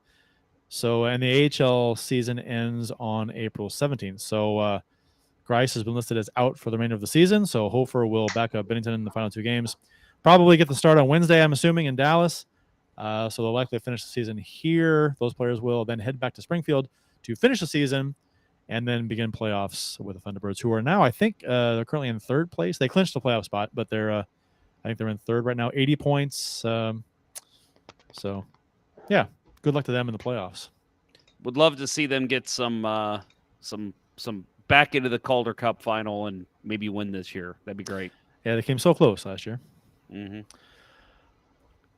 And the AHL season ends on April 17th. So Grice has been listed as out for the remainder of the season. So Hofer will back up Bennington in the final 2 games. Probably get the start on Wednesday, I'm assuming, in Dallas. So they'll likely finish the season here. Those players will then head back to Springfield to finish the season and then begin playoffs with the Thunderbirds, who are now, I think, they're currently in 3rd place. They clinched the playoff spot, but I think they're in 3rd right now, 80 points. So, yeah, good luck to them in the playoffs. Would love to see them get some back into the Calder Cup final and maybe win this year. That'd be great. Yeah, they came so close last year. Mm-hmm.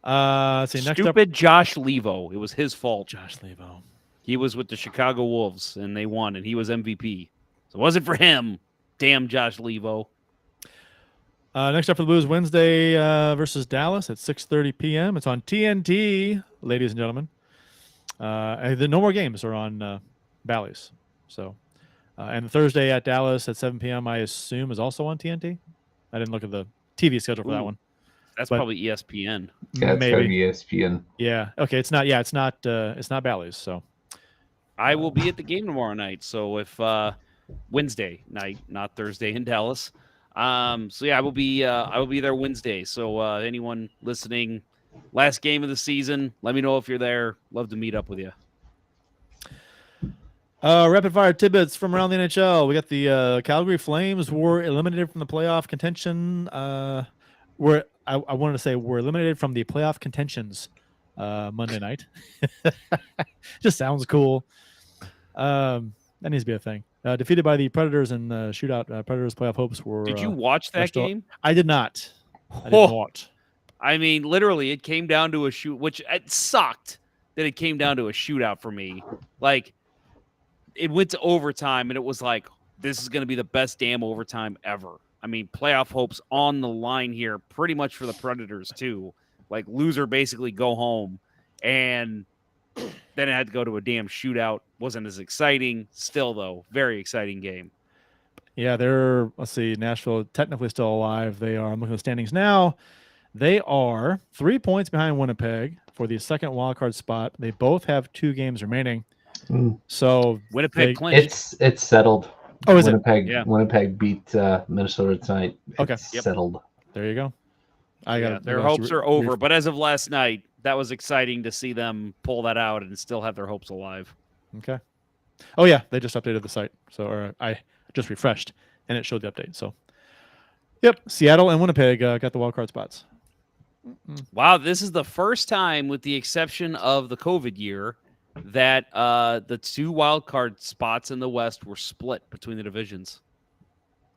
Let's see. Next Stupid up, Josh Levo. It was his fault. Josh Levo. He was with the Chicago Wolves, and they won, and he was MVP. So it wasn't for him. Damn Josh Levo. Next up for the Blues, Wednesday versus Dallas at 6:30 p.m. It's on TNT, ladies and gentlemen. No more games are on Blais. So, and Thursday at Dallas at 7 p.m. I assume is also on TNT. I didn't look at the TV schedule for that one. That's probably ESPN. Yeah, it's maybe ESPN. Yeah. Okay. It's not. Yeah. It's not Blais. So, I will be at the game tomorrow night. So if Wednesday night, not Thursday in Dallas. So yeah, I will be there Wednesday. So anyone listening, last game of the season, let me know if you're there. Love to meet up with you. Rapid fire tidbits from around the NHL. We got the Calgary Flames were eliminated from the playoff contention. I wanted to say were eliminated from the playoff contentions Monday night. Just sounds cool. That needs to be a thing. Defeated by the Predators in the shootout. Predators playoff hopes were. Did you watch that game? I did not. I didn't watch. I mean, literally, it came down to a shoot, which it sucked that it came down to a shootout for me. Like, it went to overtime, and it was like, this is going to be the best damn overtime ever. I mean, playoff hopes on the line here, pretty much for the Predators, too. Like, loser basically go home. And then it had to go to a damn shootout. Wasn't as exciting. Still, though, very exciting game. Yeah, let's see, Nashville technically still alive. They are, I'm looking at the standings now. They are 3 points behind Winnipeg for the second wildcard spot. They both have 2 games remaining. So Winnipeg clinched. It's settled. Oh, is Winnipeg, it? Yeah. Winnipeg beat Minnesota tonight. It's settled. There you go. Their hopes are over. But as of last night, that was exciting to see them pull that out and still have their hopes alive. Okay. Oh yeah, they just updated the site. So I just refreshed and it showed the update. So yep, Seattle and Winnipeg got the wild card spots. Wow, this is the first time, with the exception of the COVID year, that the 2 wild card spots in the West were split between the divisions.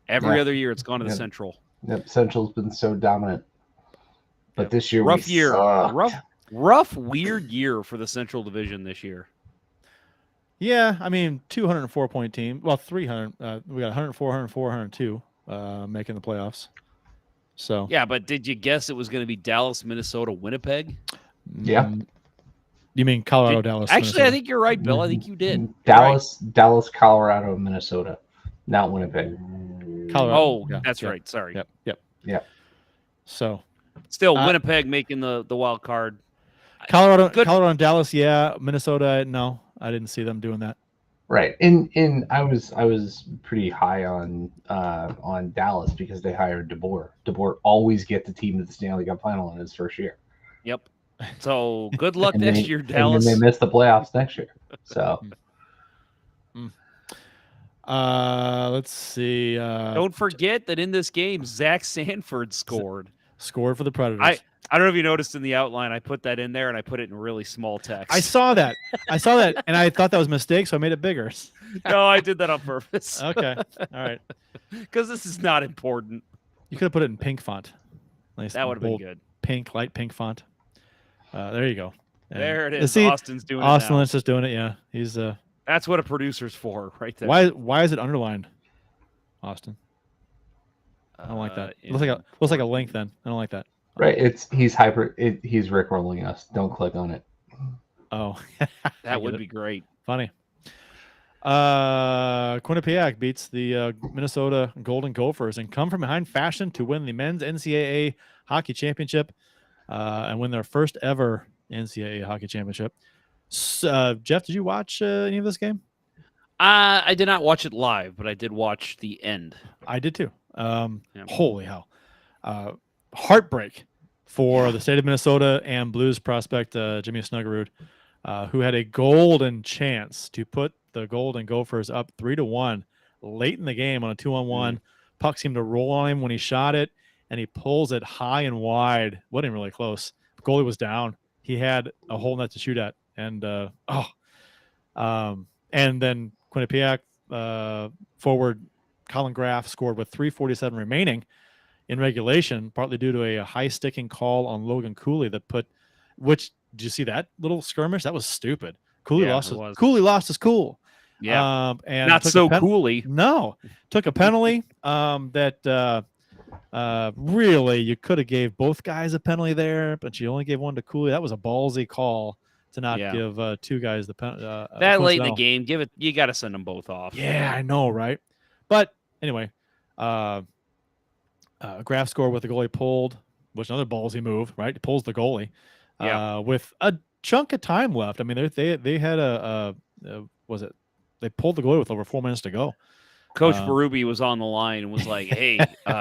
Every other year, it's gone to the Central. Yep, Central's been so dominant, but this year rough weird year for the Central Division this year. Yeah, I mean, 204-point team. Well, 300. We got 104, 104, 102 making the playoffs. So yeah, but did you guess it was going to be Dallas, Minnesota, Winnipeg? Yeah. You mean Colorado, Dallas? Actually, Minnesota. I think you're right, Bill. I think you did. Dallas, Colorado, Minnesota, not Winnipeg. Colorado. Oh, that's right. Sorry. Yep. So still, Winnipeg making the wild card. Colorado and Dallas, yeah. Minnesota, no, I didn't see them doing that. Right, and I was pretty high on Dallas because they hired DeBoer. DeBoer always gets the team to the Stanley Cup final in his first year. Yep. So good luck next year, Dallas. And then they miss the playoffs next year. So. Let's see. Don't forget that in this game, Zach Sanford scored for the Predators. I don't know if you noticed in the outline, I put that in there and I put it in really small text. I saw that, and I thought that was a mistake, so I made it bigger. No, I did that on purpose. Okay, all right. Because this is not important. You could have put it in pink font. Nice, that would have been good. Pink, light pink font. There you go. And there it is. see, Austin's doing Austin it now. Lynch is doing it. Yeah, he's. That's what a producer's for, right there. Why is it underlined, Austin? I don't like that. It looks like a link. Then I don't like that. Right, he's rickrolling us. Don't click on it. Oh, that would be great. Funny. Quinnipiac beats the Minnesota Golden Gophers and come from behind fashion to win the men's NCAA hockey championship and win their first ever NCAA hockey championship. Jeff, did you watch any of this game? I did not watch it live, but I did watch the end. I did too. Holy hell. Heartbreak for the state of Minnesota and Blues prospect Jimmy Snuggerud, who had a golden chance to put the Golden Gophers up 3-1 late in the game on a 2-on-1. Puck seemed to roll on him when he shot it, and he pulls it high and wide. Wasn't really close. The goalie was down. He had a whole net to shoot at, and then Quinnipiac forward Colin Graff scored with 3:47 remaining in regulation, partly due to a high sticking call on Logan Cooley did you see that little skirmish? That was stupid. Cooley lost his cool. Yeah. And not so Cooley. No. Took a penalty that really you could have gave both guys a penalty there, but you only gave one to Cooley. That was a ballsy call to not give two guys the penalty. That late in the game, you got to send them both off. Yeah, I know, right? But anyway, Graff scored with the goalie pulled, which another ballsy move, right? He pulls the goalie with a chunk of time left. I mean, they had they pulled the goalie with over 4 minutes to go. Coach Berube was on the line and was like, "Hey,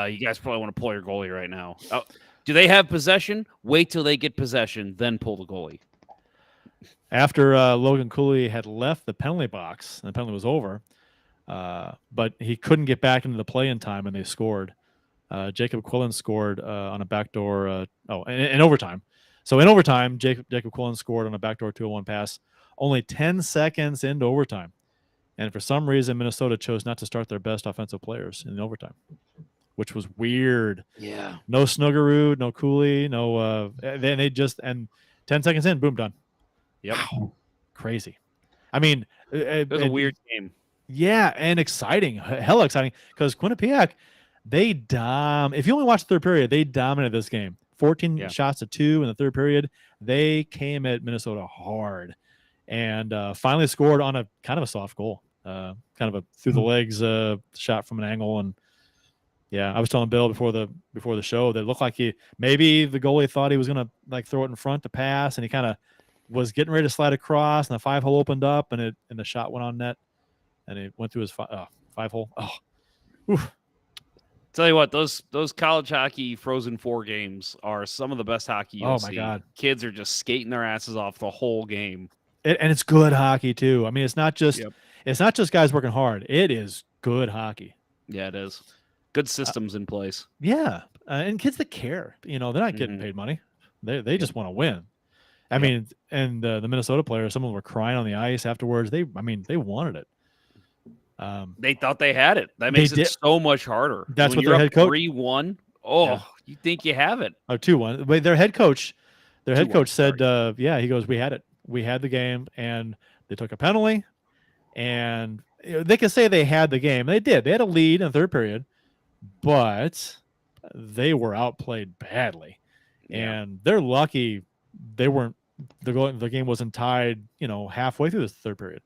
you guys probably want to pull your goalie right now. Do they have possession? Wait till they get possession, then pull the goalie." After Logan Cooley had left the penalty box, and the penalty was over, but he couldn't get back into the play in time, and they scored. Jacob Quillen scored on a backdoor. In overtime. So in overtime, Jacob Quillen scored on a backdoor 2-1 pass, only 10 seconds into overtime. And for some reason, Minnesota chose not to start their best offensive players in overtime, which was weird. Yeah. No Snuggerud, no Cooley, no. Then they just, and 10 seconds in, boom, done. Yep. Wow. Crazy. I mean, it was a weird game. Yeah, and exciting. Hella exciting. Because Quinnipiac, if you only watch the third period, they dominated this game. 14 shots to 2 in the third period. They came at Minnesota hard and finally scored on a kind of a soft goal. Kind of a through the legs shot from an angle. And yeah, I was telling Bill before the show that it looked like maybe the goalie thought he was going to like throw it in front to pass, and he kind of was getting ready to slide across, and the 5-hole opened up, and the shot went on net, and it went through his 5-hole. Oh, oof. Tell you what, those college hockey Frozen Four games are some of the best hockey you'll see. God. Kids are just skating their asses off the whole game. And it's good hockey too. I mean, it's not just guys working hard. It is good hockey. Yeah, it is. Good systems in place. Yeah, and kids that care. They're not getting paid money. They just want to win. I mean, and the Minnesota players, some of them were crying on the ice afterwards. They wanted it. They thought they had it. That makes it so much harder. That's when what their head coach 3-1. Oh, you think you have it? 2-1. Wait, their head coach said, he goes, we had it. We had the game, and they took a penalty, and they can say they had the game. They did. They had a lead in the third period, but they were outplayed badly, and they're lucky they weren't. The game wasn't tied. Halfway through this third period.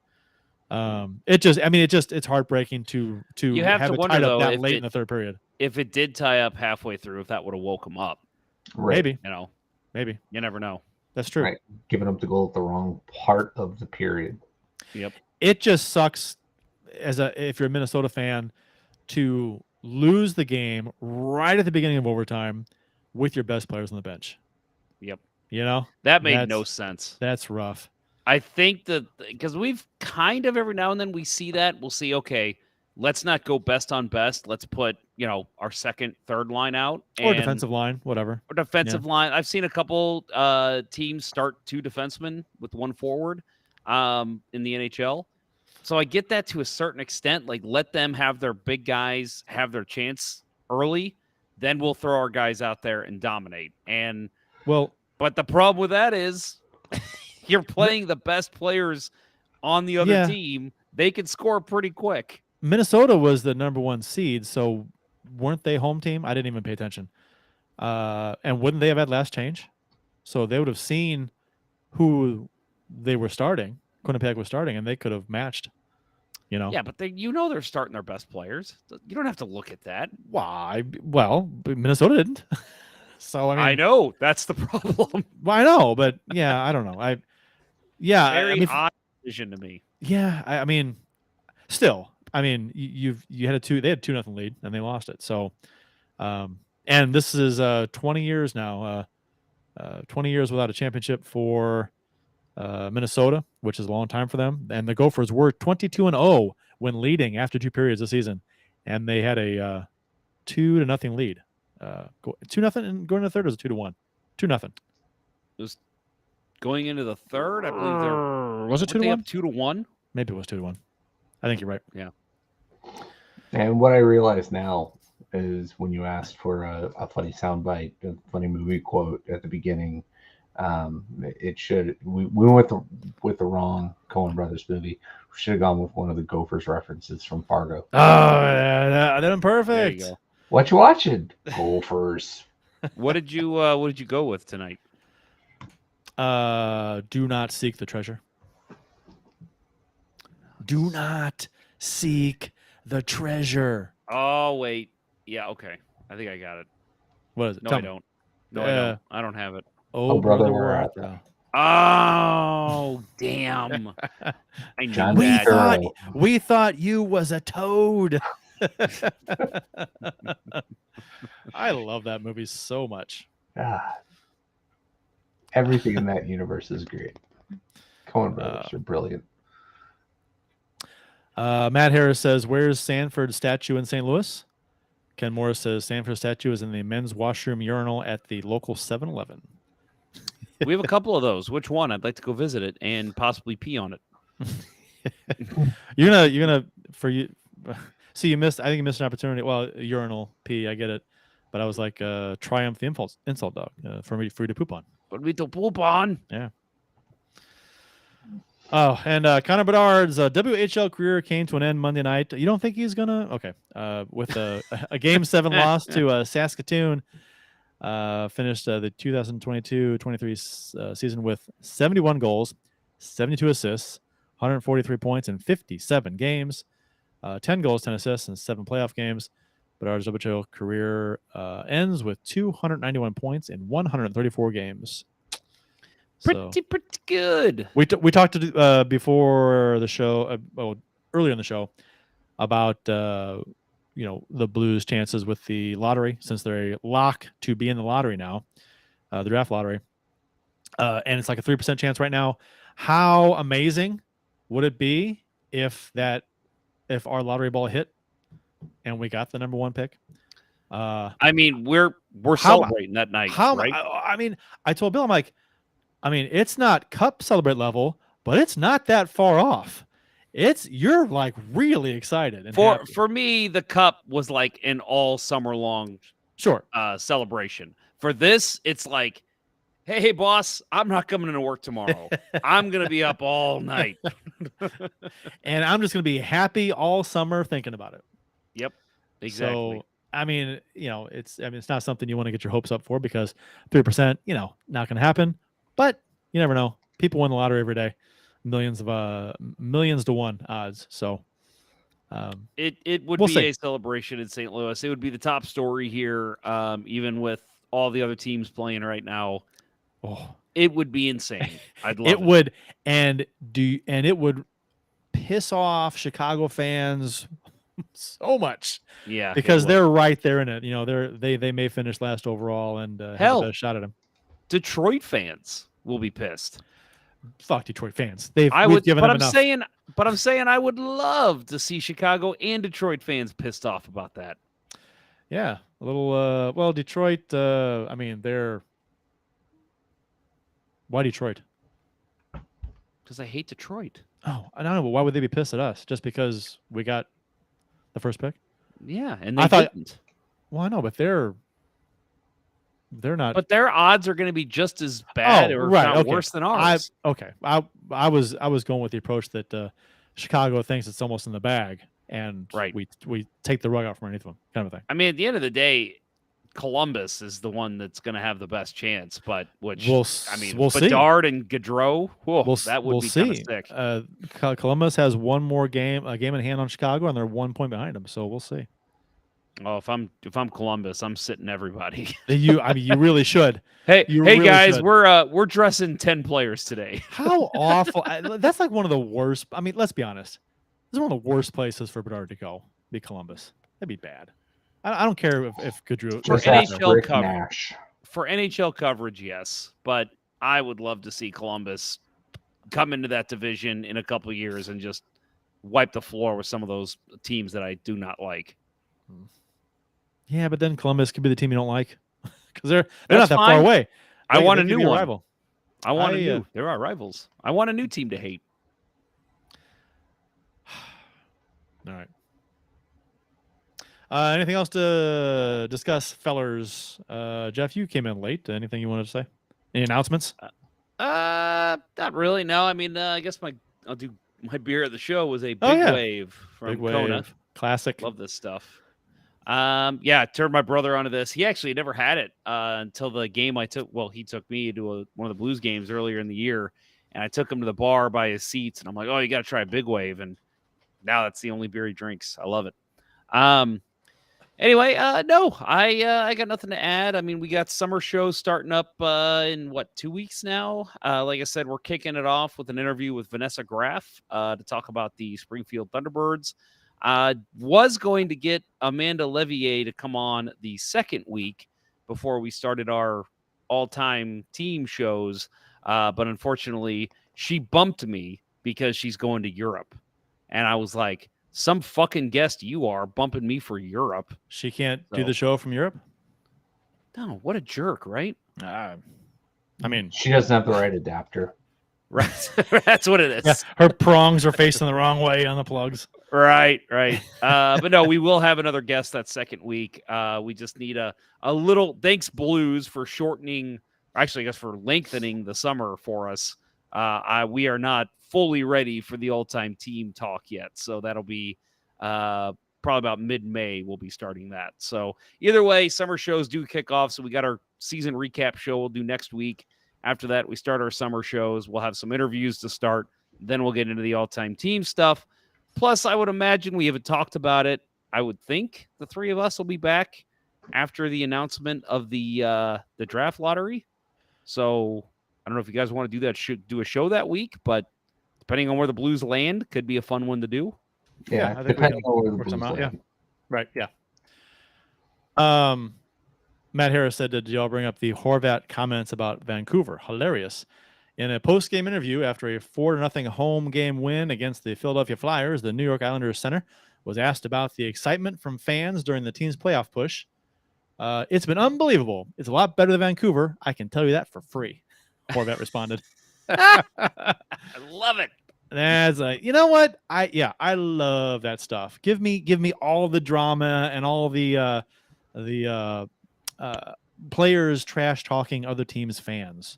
It's heartbreaking to you have to it wonder, tied though, up that late in the third period. If it did tie up halfway through, if that would have woke them up, maybe. Maybe you never know. That's true. Right. Giving up the goal at the wrong part of the period. Yep. It just sucks if you're a Minnesota fan to lose the game right at the beginning of overtime with your best players on the bench. Yep. That made no sense. That's rough. I think that because we've kind of every now and then we see that. We'll see, okay, let's not go best on best. Let's put, our second, third line out. Or defensive line, whatever. Or defensive line. I've seen a couple teams start 2 defensemen with 1 forward in the NHL. So I get that to a certain extent. Like, let them have their big guys have their chance early. Then we'll throw our guys out there and dominate. But the problem with that is you're playing the best players on the other team. They can score pretty quick. Minnesota was the number 1 seed, so weren't they home team? I didn't even pay attention. And wouldn't they have had last change? So they would have seen who they were starting. Quinnipiac was starting, and they could have matched. Yeah, but they're starting their best players. You don't have to look at that. Why? Well, Minnesota didn't. So I know that's the problem. Well, I know, but I don't know. Very odd decision to me. Yeah, I mean, still, you had they had 2-0 lead and they lost it. So, and this is 20 years now, 20 years without a championship for Minnesota, which is a long time for them. And the Gophers were 22-0 when leading after 2 periods this season, and they had a 2-0 lead. 2-0 and going into the third, or was it 2-1? 2-0. It was going into the third. I believe was it 2-1? 2-1. Maybe it was 2-1. I think you're right. Yeah. And what I realize now is when you asked for a funny soundbite, a funny movie quote at the beginning, we went with the wrong Coen Brothers movie. We should have gone with one of the Gophers references from Fargo. Oh, yeah, that's perfect. There you go. What you watching? Gophers. What did you go with tonight? Do not seek the treasure. Do not seek the treasure. Oh, wait. Yeah, okay. I think I got it. What is it? No, I don't. No, I don't. I don't have it. Oh, brother, where art thou? Oh, damn. I knew John that. We thought you was a toad. I love that movie so much. Everything in that universe is great. Coen Brothers are brilliant. Matt Harris says, where's Sanford's statue in St. Louis? Ken Morris says, Sanford's statue is in the men's washroom urinal at the local 7-Eleven. We have a couple of those. Which one? I'd like to go visit it and possibly pee on it. You're gonna see, you missed. I think you missed an opportunity. Well, urinal pee, I get it, but I was like, triumph the insult dog for you to poop on. For me to poop on. Yeah. Oh, and Connor Bedard's WHL career came to an end Monday night. You don't think he's gonna? Okay. With a Game 7 loss to Saskatoon, finished the 2022-23 season with 71 goals, 72 assists, 143 points in 57 games, 10 goals, 10 assists, and 7 playoff games. Bedard's WHL career ends with 291 points in 134 games. Pretty good. We talked to before the show, earlier in the show, about the Blues' chances with the lottery, since they're a lock to be in the lottery now, the draft lottery, and it's like a 3% chance right now. How amazing would it be if our lottery ball hit and we got the number 1 pick? I mean, we're celebrating that night, right? I mean, I told Bill, I'm like, I mean, it's not cup celebrate level, but it's not that far off. You're like really excited. And for me, the cup was like an all summer long celebration. For this, it's like, hey, boss, I'm not coming into work tomorrow. I'm gonna be up all night, and I'm just gonna be happy all summer thinking about it. Yep, exactly. So, I mean, it's not something you want to get your hopes up for, because 3%, not going to happen. But you never know. People win the lottery every day, millions to 1 odds. So it would be a celebration in St. Louis. It would be the top story here, even with all the other teams playing right now. Oh, it would be insane. I'd love it. It would, and it would piss off Chicago fans so much. Yeah, because they're right there in it. They may finish last overall and have the best shot at him. Detroit fans will be pissed. Fuck Detroit fans. I'm saying I would love to see Chicago and Detroit fans pissed off about that. Yeah, a little. Detroit. I mean, why Detroit? Because I hate Detroit. Oh, I don't know. But why would they be pissed at us? Just because we got the first pick? Yeah, and they didn't. Well, I know, but they're not. But their odds are going to be just as bad or not worse than ours. I was going with the approach that Chicago thinks it's almost in the bag, and we take the rug out from underneath them, kind of a thing. I mean, at the end of the day, Columbus is the one that's going to have the best chance. But we'll Bedard see. and Gaudreau, that would be kind of sick. Columbus has one more game, a game in hand on Chicago, and they're 1 point behind them. So we'll see. Oh, if I'm Columbus, I'm sitting everybody. You really should. Hey guys, we're dressing 10 players today. How awful! That's like one of the worst. I mean, let's be honest. This is one of the worst places for Bedard to go. Be Columbus. That'd be bad. I don't care if Gaudreau for NHL coverage, yes, but I would love to see Columbus come into that division in a couple of years and just wipe the floor with some of those teams that I do not like. Yeah, but then Columbus could be the team you don't like because they're not that far away. I want a new one. Rival. I want a new. There are rivals. I want a new team to hate. All right. Anything else to discuss, fellers? Jeff, you came in late. Anything you wanted to say? Any announcements? Not really. No. I mean, I guess I'll do my beer of the show was a Big Wave from Kona. Classic. Love this stuff. I turned my brother onto this. He actually never had it until the game I took. Well, he took me to one of the Blues games earlier in the year, and I took him to the bar by his seats, and I'm like, "Oh, you got to try Big Wave," and now that's the only beer he drinks. I love it. Anyway, no, I got nothing to add. I mean, we got summer shows starting up in 2 weeks now. Like I said, we're kicking it off with an interview with Vanessa Graff to talk about the Springfield Thunderbirds. Was going to get Amanda Levier to come on the second week before we started our all-time team shows, but unfortunately, she bumped me because she's going to Europe, and I was like, some fucking guest you are bumping me for Europe. She can't do the show from Europe? No, what a jerk, right? I mean, she doesn't have the right adapter. Right. That's what it is. Yeah, her prongs are facing the wrong way on the plugs. Right. But no, we will have another guest that second week. We just need a little thanks Blues for shortening, actually I guess for lengthening the summer for us. We are not fully ready for the all-time team talk yet. So that'll be probably about mid-May we'll be starting that. So either way, summer shows do kick off. So we got our season recap show we'll do next week. After that, we start our summer shows. We'll have some interviews to start. Then we'll get into the all-time team stuff. Plus, I would imagine we haven't talked about it. I would think the three of us will be back after the announcement of the draft lottery. So I don't know if you guys want to do that. Should do a show that week, but depending on where the Blues land, could be a fun one to do. Yeah, I think depending on where the work Blues some out. land. Yeah, right. Yeah. Matt Harris said, "Did y'all bring up the Horvat comments about Vancouver? Hilarious." In a post-game interview after a 4-0 home game win against the Philadelphia Flyers, the New York Islanders center was asked about the excitement from fans during the team's playoff push. It's been unbelievable. It's a lot better than Vancouver. I can tell you that for free. Horvat responded. I love it. That's you know what? I love that stuff. Give me all the drama and all the players trash talking other teams' fans.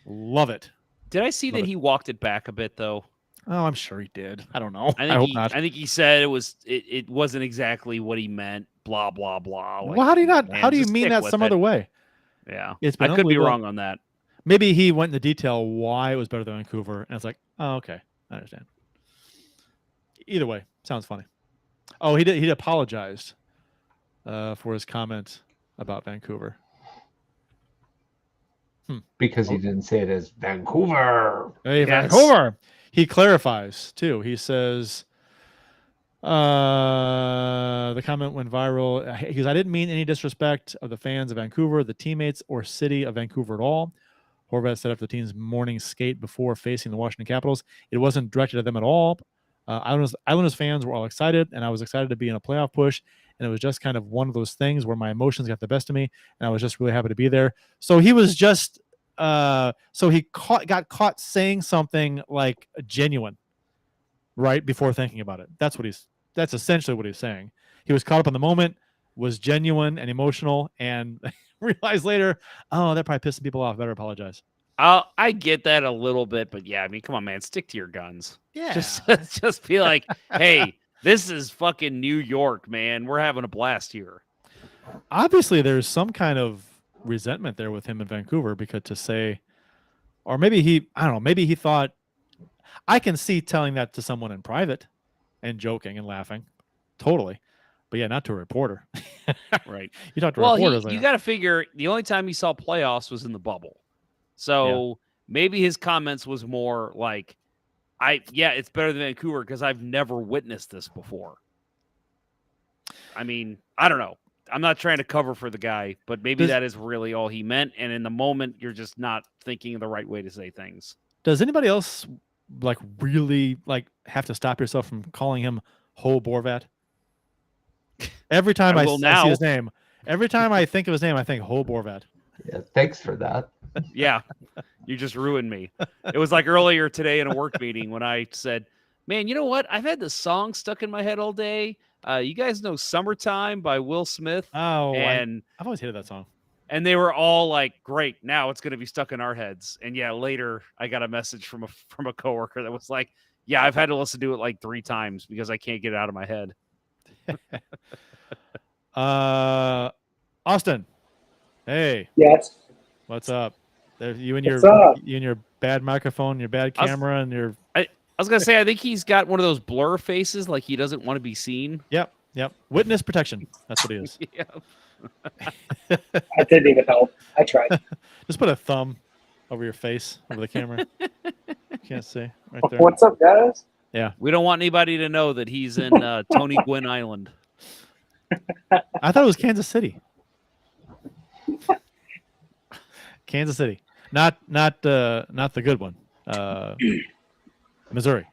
Love it. Did I see that he walked it back a bit though? Oh, I'm sure he did. I don't know. I hope not. I think he said it wasn't exactly what he meant. Blah blah blah. Well, how do you not? How do you mean that some other way? Yeah, it's been I could be wrong on that. Maybe he went into detail why it was better than Vancouver, and it's like, oh, okay, I understand. Either way, sounds funny. Oh, he apologized for his comment about Vancouver. Because he didn't say it as Vancouver. Hey, yes. Vancouver. He clarifies too. He says the comment went viral. He goes, I didn't mean any disrespect of the fans of Vancouver, the teammates, or city of Vancouver at all. Horvat set up the team's morning skate before facing the Washington Capitals. It wasn't directed at them at all. Islanders fans were all excited, and I was excited to be in a playoff push. And it was just kind of one of those things where my emotions got the best of me, and I was just really happy to be there. So he was just, got caught saying something like genuine, right before thinking about it. That's essentially what he's saying. He was caught up in the moment, was genuine and emotional, and realized later, oh, that probably pissed people off. Better apologize. I get that a little bit, but yeah, I mean, come on, man, stick to your guns. Yeah, just be like, hey. This is fucking New York, man. We're having a blast here. Obviously, there's some kind of resentment there with him in Vancouver because to say, or maybe I don't know, maybe he thought, I can see telling that to someone in private and joking and laughing. Totally. But yeah, not to a reporter. Right. You talk to reporters. You got to figure the only time he saw playoffs was in the bubble. So maybe his comments was more like, it's better than Vancouver because I've never witnessed this before. I mean, I don't know. I'm not trying to cover for the guy, but maybe that is really all he meant. And in the moment, you're just not thinking of the right way to say things. Does anybody else really have to stop yourself from calling him Ho Borvat? Every time I see his name, every time I think of his name, I think Ho Borvat. Yeah, thanks for that. Yeah, you just ruined me. It was like earlier today in a work meeting when I said, man, you know what? I've had this song stuck in my head all day. You guys know Summertime by Will Smith? Oh, and I've always hated that song. And they were all like, great, now it's going to be stuck in our heads. And yeah, later I got a message from a coworker that was like, yeah, I've had to listen to it like 3 times because I can't get it out of my head. Austin. Hey. Yes. What's up? You and your bad microphone, your bad camera, and your. I was gonna say I think he's got one of those blur faces, like he doesn't want to be seen. Yep. Witness protection. That's what he is. Yeah. I didn't even help. I tried. Just put a thumb over your face, over the camera. Can't see right there. What's up, guys? Yeah. We don't want anybody to know that he's in Tony Gwynn Island. I thought it was Kansas City. Kansas City, not the good one. Missouri.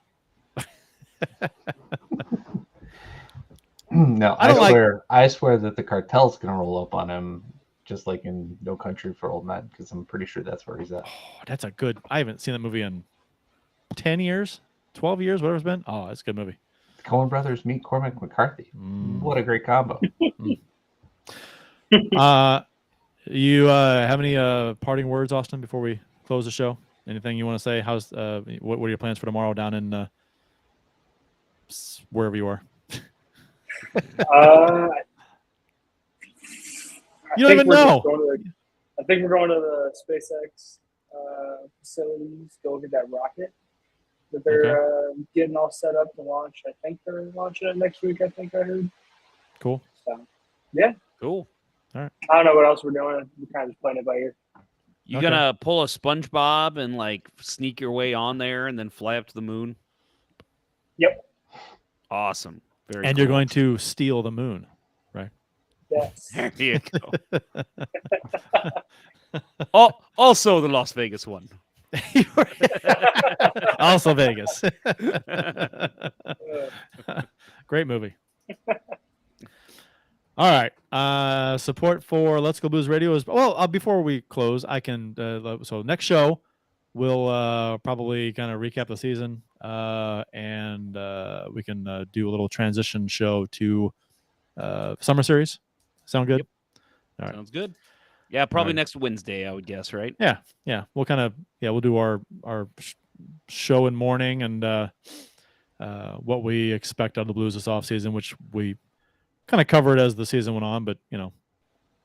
No, I swear that the cartel's gonna roll up on him, just like in No Country for Old Men, because I'm pretty sure that's where he's at. Oh, that's a good. I haven't seen that movie in 10 years, 12 years, whatever it's been. Oh, that's a good movie. The Coen Brothers meet Cormac McCarthy. What a great combo. You have any parting words, Austin, before we close the show? Anything you want to say? How's what are your plans for tomorrow down in wherever you are? You don't even know. I think we're going to the SpaceX facilities, go get that rocket that they're getting all set up to launch. I think they're launching it next week. I think I heard. Cool. So, yeah. Cool. All right. I don't know what else we're doing. We're kind of just playing it by ear. You gonna pull a SpongeBob and like sneak your way on there and then fly up to the moon? Yep. Awesome. Very And cool. you're going to steal the moon, right? Yes. There you go. Also the Las Vegas one. Also Vegas. Great movie. All right. Support for Let's Go Blues Radio is before we close, I can so next show we'll probably kind of recap the season and we can do a little transition show to summer series. Sound good? Yep. All right. Sounds good. Yeah, probably next Wednesday, I would guess, right? Yeah. We'll kind of we'll do our show in morning and what we expect out of the Blues this offseason, which we kind of covered as the season went on, but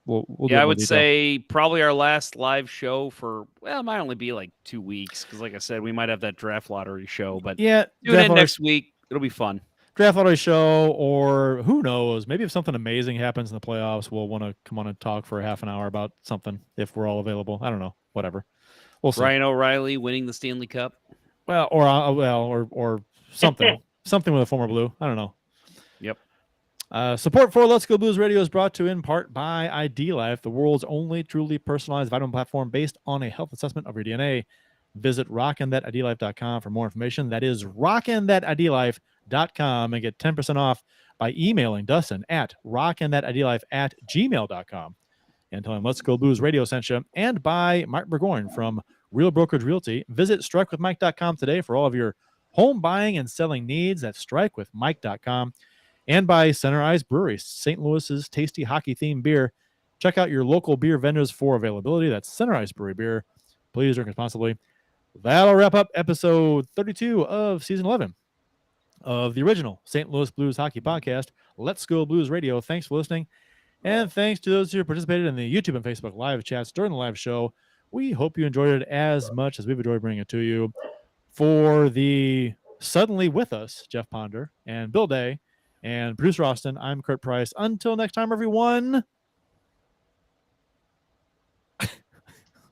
we'll do I would say probably our last live show for it might only be like 2 weeks because, like I said, we might have that draft lottery show. But tune in next week; it'll be fun. Draft lottery show, or who knows? Maybe if something amazing happens in the playoffs, we'll want to come on and talk for a half an hour about something if we're all available. I don't know, whatever. We'll see. Ryan O'Reilly winning the Stanley Cup. Well, or something, something with a former Blue. I don't know. Yep. Support for Let's Go Blues Radio is brought to you in part by ID Life, the world's only truly personalized vitamin platform based on a health assessment of your DNA. Visit rockinthatidlife.com for more information. That is rockinthatidlife.com and get 10% off by emailing Dustin at rockinthatidlife@gmail.com and tell him Let's Go Blues Radio sent you. And by Mark Burgoyne from Real Brokerage Realty. Visit strikewithmike.com today for all of your home buying and selling needs. That's strikewithmike.com. And by Center Ice Brewery, St. Louis's tasty hockey-themed beer. Check out your local beer vendors for availability. That's Center Ice Brewery beer. Please drink responsibly. That'll wrap up episode 32 of season 11 of the original St. Louis Blues Hockey Podcast, Let's Go Blues Radio. Thanks for listening. And thanks to those who participated in the YouTube and Facebook live chats during the live show. We hope you enjoyed it as much as we've enjoyed bringing it to you. For the suddenly with us, Jeff Ponder and Bill Day and producer Austin, I'm Kurt Price. Until next time, everyone,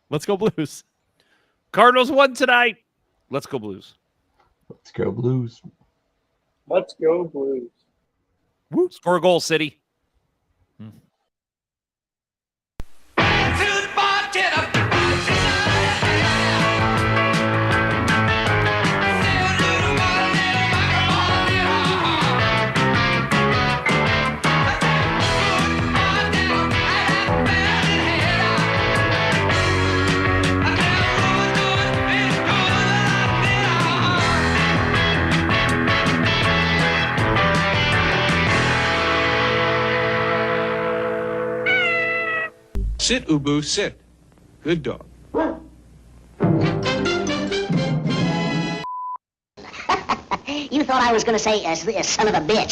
let's go Blues. Cardinals won tonight. Let's go Blues. Let's go Blues. Let's go Blues. Woo. Score a goal, City. Sit, Ubu, sit. Good dog. You thought I was going to say, son of a bitch.